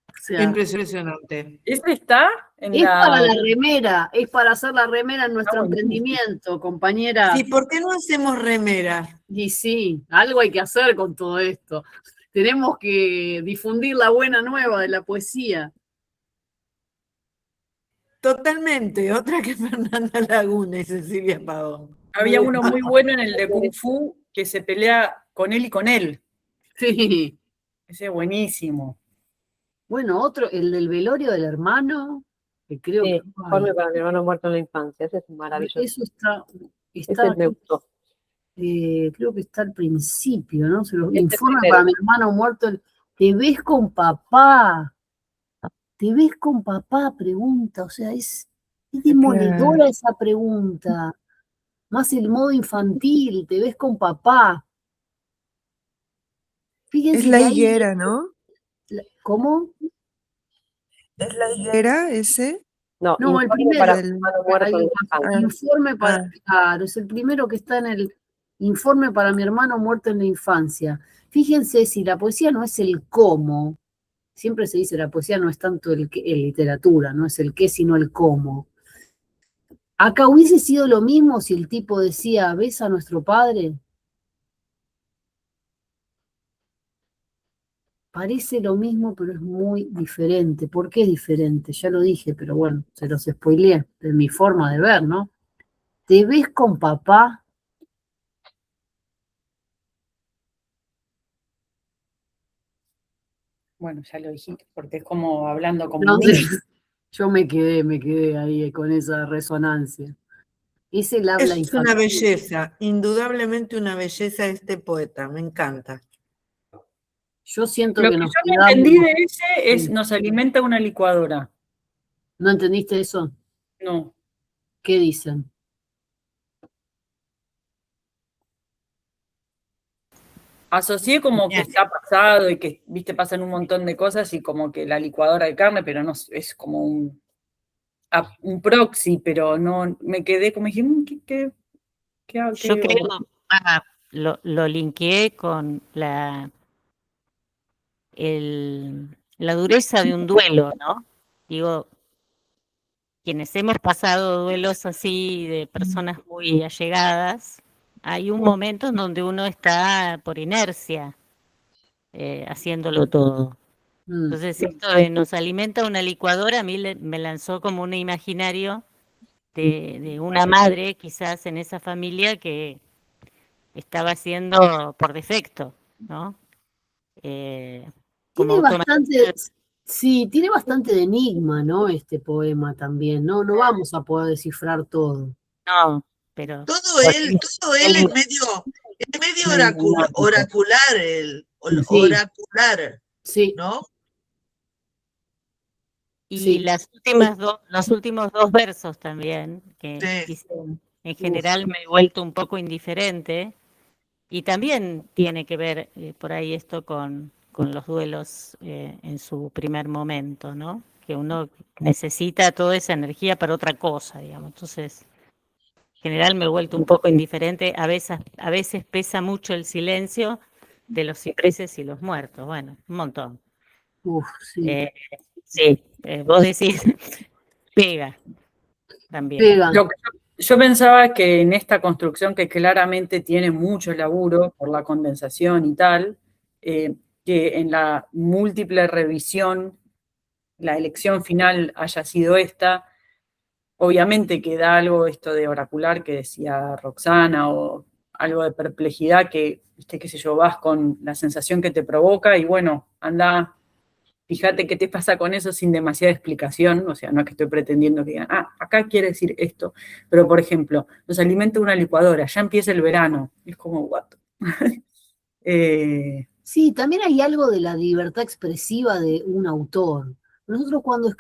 O sea, impresionante. ¿Ese está en para la remera, es para hacer la remera en nuestro buenísimo. emprendimiento, compañera. Sí, ¿por qué no hacemos remera? Y sí, algo hay que hacer con todo esto. Tenemos que difundir la buena nueva de la poesía. Totalmente, otra que Fernanda Laguna y Cecilia Pavón. Había uno muy bueno en el de Kung Fu que se pelea con él y con él. Sí. Ese es buenísimo. Bueno, otro, el del velorio del hermano, que creo que... Informe para mi hermano muerto en la infancia, ese es maravilloso. Eso está ese me gustó. Creo que está al principio, ¿no? Se los informe para mi hermano muerto. ¿Te ves con papá? ¿Te ves con papá? Pregunta, o sea, es demoledora Claro. esa pregunta. Más el modo infantil, ¿te ves con papá? Es Fíjense la que ahí, higuera, ¿no? ¿cómo? ¿Es la higuera ese? No, No, el informe para primero, Del... hermano muerto ahí en va, Ah, infancia. informe para, ah. claro, es el primero que está en el informe para mi hermano muerto en la infancia. Fíjense si la poesía no es el cómo, siempre se dice la poesía no es tanto el literatura, no es el qué, sino el cómo. Acá hubiese sido lo mismo si el tipo decía, ¿ves a nuestro padre? Parece lo mismo, pero es muy diferente. ¿Por qué es diferente? Ya lo dije, pero bueno, se los spoileé de mi forma de ver, ¿no? ¿Te ves con papá? Bueno, ya lo dijiste, porque es como hablando como No un sé, niño. yo me quedé ahí con esa resonancia. Es el habla Es una infantil. belleza, indudablemente una belleza este poeta, me encanta. Yo siento Lo que que nos yo no entendí quedamos. de ese es, Sí. nos alimenta una licuadora. ¿No entendiste eso? No. ¿Qué dicen? Asocié como que Bien. está pasado y que, viste, pasan un montón de cosas y como que la licuadora de carne, pero no, es como un proxy, pero no, me quedé como dije, Yo creo, lo linkeé con la dureza de un duelo, ¿no? Digo, quienes hemos pasado duelos así de personas muy allegadas, hay un momento en donde uno está por inercia haciéndolo todo. Mm. Entonces, esto de nos alimenta una licuadora, a mí me lanzó como un imaginario de una madre, quizás en esa familia, que estaba haciendo por defecto, ¿no? Como Tiene bastante, automático. sí, tiene bastante de enigma, ¿no? Este poema también, ¿no? No vamos a poder descifrar todo. No, pero Todo él es medio oracular, Sí, oracular, sí, ¿no? y sí. las últimas los últimos dos versos también, que Sí. dicen, en Uf. general me he vuelto un poco indiferente, y también tiene que ver por ahí esto con los duelos en su primer momento, ¿no? Que uno necesita toda esa energía para otra cosa, digamos. Entonces, en general me he vuelto un poco indiferente, a veces pesa mucho el silencio de los cipreses y los muertos, bueno, un montón. Uf, sí. Eh, sí, vos decís, pega también. Pega. Lo que yo pensaba que en esta construcción que claramente tiene mucho laburo por la condensación y tal, que en la múltiple revisión, la elección final haya sido esta, obviamente que da algo esto de oracular que decía Roxana o algo de perplejidad que, viste, qué sé yo, vas con la sensación que te provoca y bueno, anda. Fíjate qué te pasa con eso sin demasiada explicación, o sea, no es que estoy pretendiendo que digan, acá quiere decir esto, pero por ejemplo, nos alimenta una licuadora, ya empieza el verano, es como, what? Sí, también hay algo de la libertad expresiva de un autor. Nosotros cuando los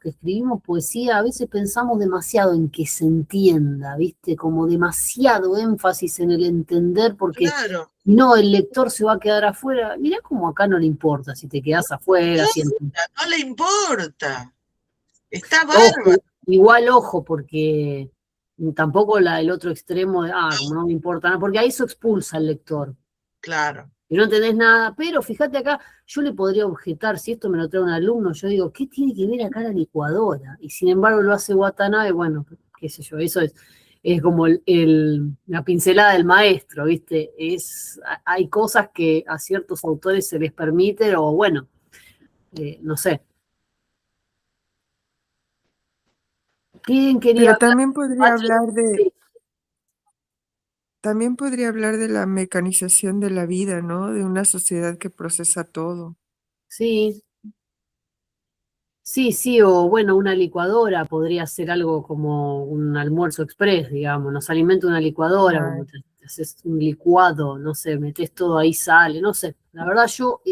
que escribimos poesía, a veces pensamos demasiado en que se entienda, ¿viste? Como demasiado énfasis en el entender, porque Claro. no, el lector se va a quedar afuera. Mirá como acá no le importa si te quedás afuera, si No le importa. Está Ojo, bárbaro. igual ojo, porque tampoco el otro extremo de, como no me importa nada, porque ahí eso expulsa al lector. Claro. Y no entendés nada, pero fíjate acá, yo le podría objetar, si esto me lo trae un alumno, yo digo, ¿qué tiene que ver acá la licuadora? Y sin embargo lo hace Watanabe, bueno, qué sé yo, eso es como la pincelada del maestro, ¿viste? Hay cosas que a ciertos autores se les permite, o bueno, no sé. ¿Quién quería Pero hablar? también podría Pachi? hablar de, Sí. también podría hablar de la mecanización de la vida, ¿no? De una sociedad que procesa todo. Sí, sí, o bueno, una licuadora podría ser algo como un almuerzo express, digamos, nos alimenta una licuadora, como Ay, te haces un licuado, no sé, metes todo ahí, sale, no sé, La verdad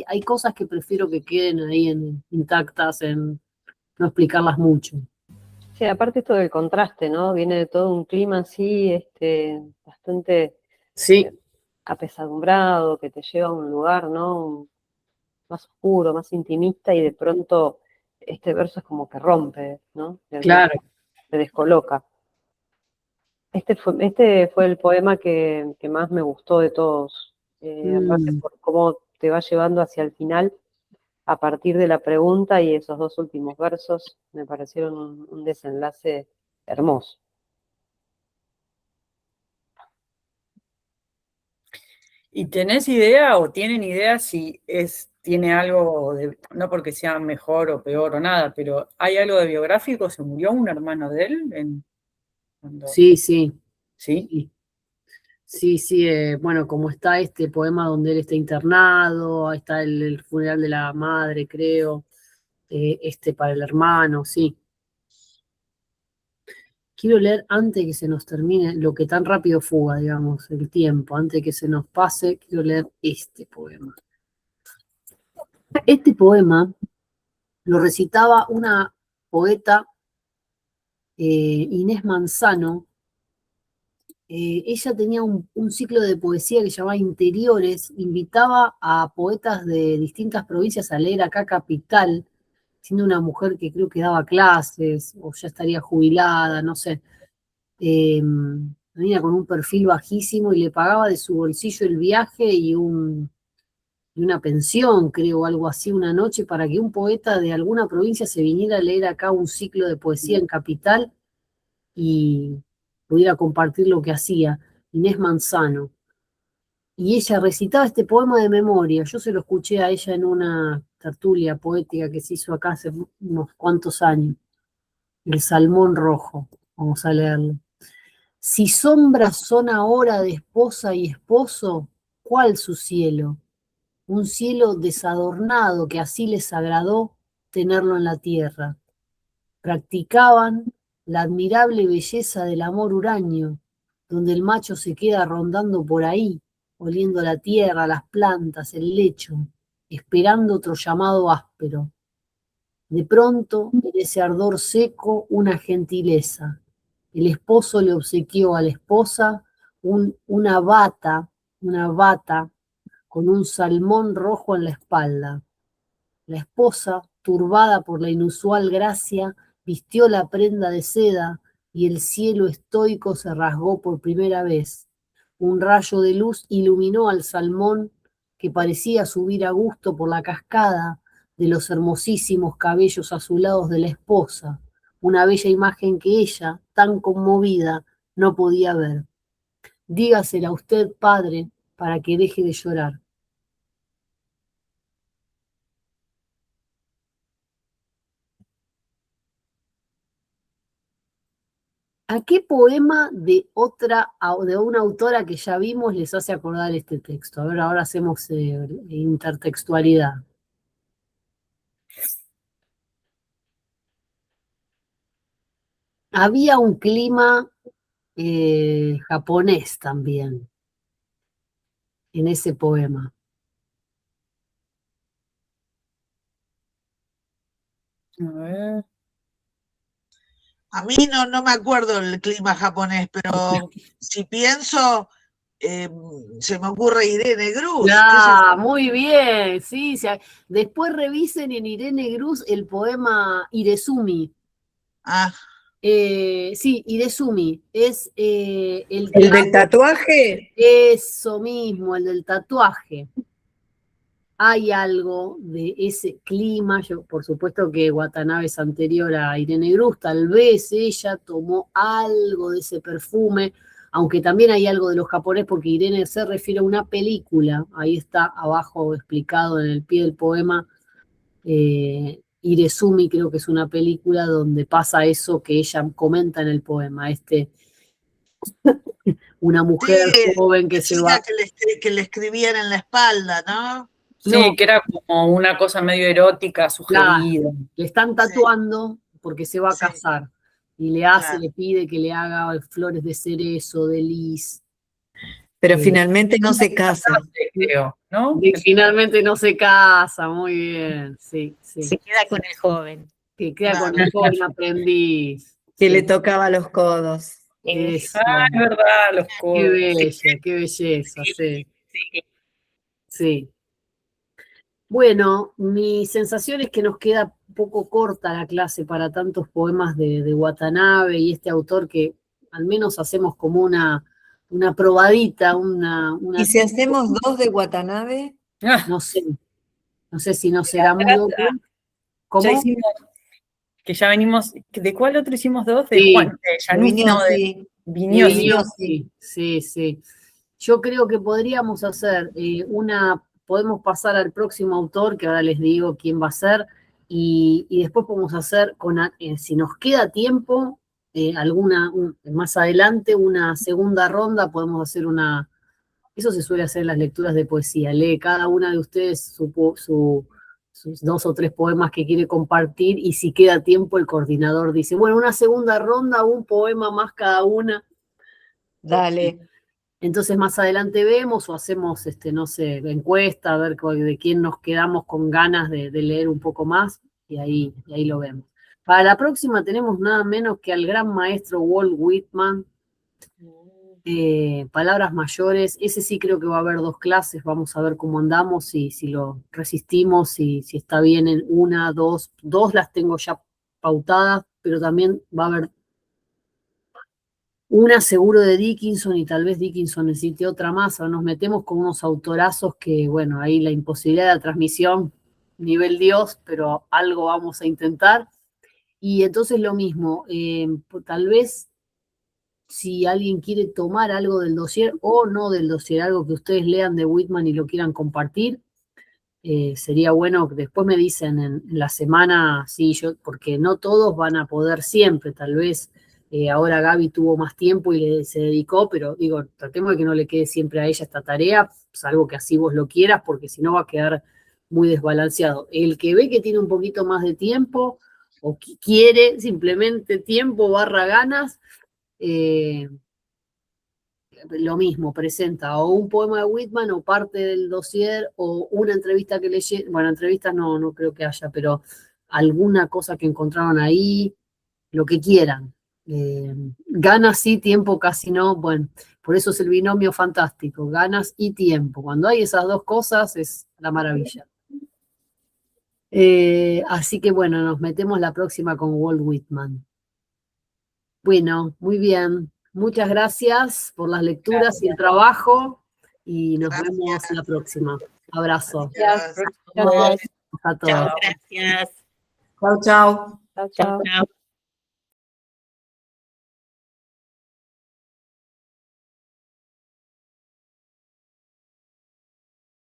hay cosas que prefiero que queden ahí intactas, en no explicarlas mucho. Sí, aparte esto del contraste, ¿no? Viene de todo un clima así, bastante Sí, apesadumbrado, que te lleva a un lugar, ¿no? Más oscuro, más intimista, y de pronto este verso es como que rompe, ¿no? De alguna claro. forma, te descoloca. Este fue el poema que más me gustó de todos, en base por cómo te va llevando hacia el final, a partir de la pregunta, y esos dos últimos versos me parecieron un desenlace hermoso. ¿Y tenés idea o tienen idea si tiene algo no porque sea mejor o peor o nada, pero hay algo de biográfico? ¿Se murió un hermano de él? Sí, sí. ¿Sí? Sí, bueno, como está este poema donde él está internado, ahí está el funeral de la madre, creo, para el hermano, sí. Quiero leer antes de que se nos termine lo que tan rápido fuga, digamos, el tiempo, antes de que se nos pase, quiero leer este poema. Este poema lo recitaba una poeta, Inés Manzano. Ella tenía un ciclo de poesía que se llamaba Interiores, invitaba a poetas de distintas provincias a leer acá Capital, siendo una mujer que creo que daba clases o ya estaría jubilada, no sé. Venía con un perfil bajísimo y le pagaba de su bolsillo el viaje y una pensión, creo, algo así, una noche, para que un poeta de alguna provincia se viniera a leer acá un ciclo de poesía en Capital y pudiera compartir lo que hacía. Inés Manzano. Y ella recitaba este poema de memoria. Yo se lo escuché a ella en una tertulia poética que se hizo acá hace unos cuantos años. El Salmón Rojo. Vamos a leerlo. Si sombras son ahora de esposa y esposo, ¿cuál su cielo? Un cielo desadornado que así les agradó tenerlo en la tierra. Practicaban la admirable belleza del amor huraño, donde el macho se queda rondando por ahí, oliendo la tierra, las plantas, el lecho, esperando otro llamado áspero. De pronto, en ese ardor seco, una gentileza. El esposo le obsequió a la esposa una bata con un salmón rojo en la espalda. La esposa, turbada por la inusual gracia, vistió la prenda de seda y el cielo estoico se rasgó por primera vez. Un rayo de luz iluminó al salmón que parecía subir a gusto por la cascada de los hermosísimos cabellos azulados de la esposa, una bella imagen que ella, tan conmovida, no podía ver. Dígasela usted, padre, para que deje de llorar. ¿A qué poema de una autora que ya vimos les hace acordar este texto? A ver, ahora hacemos intertextualidad. Había un clima japonés también en ese poema. A ver. A mí no me acuerdo el clima japonés, pero si pienso, se me ocurre Irene Grus. Muy bien, sí. Después revisen en Irene Grus el poema Irezumi. Ah. Sí, Irezumi. Es ¿El del tatuaje? Eso mismo, el del tatuaje. Hay algo de ese clima. Yo, por supuesto que Watanabe es anterior a Irene Grus, tal vez ella tomó algo de ese perfume, aunque también hay algo de los japoneses, porque Irene se refiere a una película, ahí está abajo explicado en el pie del poema, Irezumi creo que es una película donde pasa eso que ella comenta en el poema, una mujer joven que se va. Que le escribían en la espalda, ¿no? Sí, No, que era como una cosa medio erótica, claro, sugerida. le están tatuando porque se va a Sí, casar y claro. le pide que le haga flores de cerezo, de lis. Pero finalmente no se casa. Creo, ¿no? Finalmente no se casa, muy bien, sí, sí. Se queda con el joven. Que queda con el joven aprendiz. Que Sí, le tocaba los codos. eso. Ah, es verdad, los Qué codos. bella, qué belleza, sí, Sí. sí. Bueno, mi sensación es que nos queda un poco corta la clase para tantos poemas de Watanabe y este autor que al menos hacemos como una probadita, ¿Y si hacemos 2 de Watanabe? Ah, no sé, no sé si no será muy obvio. ya ¿Cómo? hicimos, que ya venimos, ¿de cuál otro hicimos 2? De Sí, Juan, de Januzzi, no, de Viñosi. Vignosi. Viñosi, sí, sí. Yo creo que podríamos hacer podemos pasar al próximo autor, que ahora les digo quién va a ser, y después podemos hacer, si nos queda tiempo, más adelante, una segunda ronda, podemos hacer eso se suele hacer en las lecturas de poesía, lee cada una de ustedes sus 2 o 3 poemas que quiere compartir, y si queda tiempo, el coordinador dice, bueno, una segunda ronda, un poema más cada una. Dale. Entonces más adelante vemos o hacemos, no sé, encuesta, a ver de quién nos quedamos con ganas de leer un poco más, y ahí lo vemos. Para la próxima tenemos nada menos que al gran maestro Walt Whitman, Palabras Mayores. Ese sí creo que va a haber 2 clases, vamos a ver cómo andamos, si lo resistimos, si está bien en 1, 2 las tengo ya pautadas, pero también va a haber una seguro de Dickinson, y tal vez Dickinson necesite otra más, o nos metemos con unos autorazos que, bueno, ahí la imposibilidad de la transmisión, nivel Dios, pero algo vamos a intentar. Y entonces lo mismo, tal vez si alguien quiere tomar algo del dossier o no del dossier, algo que ustedes lean de Whitman y lo quieran compartir, sería bueno que después me dicen en la semana, sí, porque no todos van a poder siempre, tal vez ahora Gaby tuvo más tiempo y se dedicó, pero digo, tratemos de que no le quede siempre a ella esta tarea, salvo que así vos lo quieras, porque si no va a quedar muy desbalanceado. El que ve que tiene un poquito más de tiempo o que quiere simplemente tiempo / ganas, lo mismo, presenta o un poema de Whitman o parte del dossier o una entrevista que bueno, entrevistas no creo que haya, pero alguna cosa que encontraron ahí, lo que quieran. Ganas sí, tiempo casi no, bueno, por eso es el binomio fantástico, ganas y tiempo. Cuando hay esas 2 cosas es la maravilla. Así que bueno, nos metemos la próxima con Walt Whitman. Bueno, muy bien. Muchas gracias por las lecturas y el trabajo, y nos vemos la próxima. Abrazo Gracias. a todos. Chao, gracias. Chau, chau. Chao, Chao, chao. chao.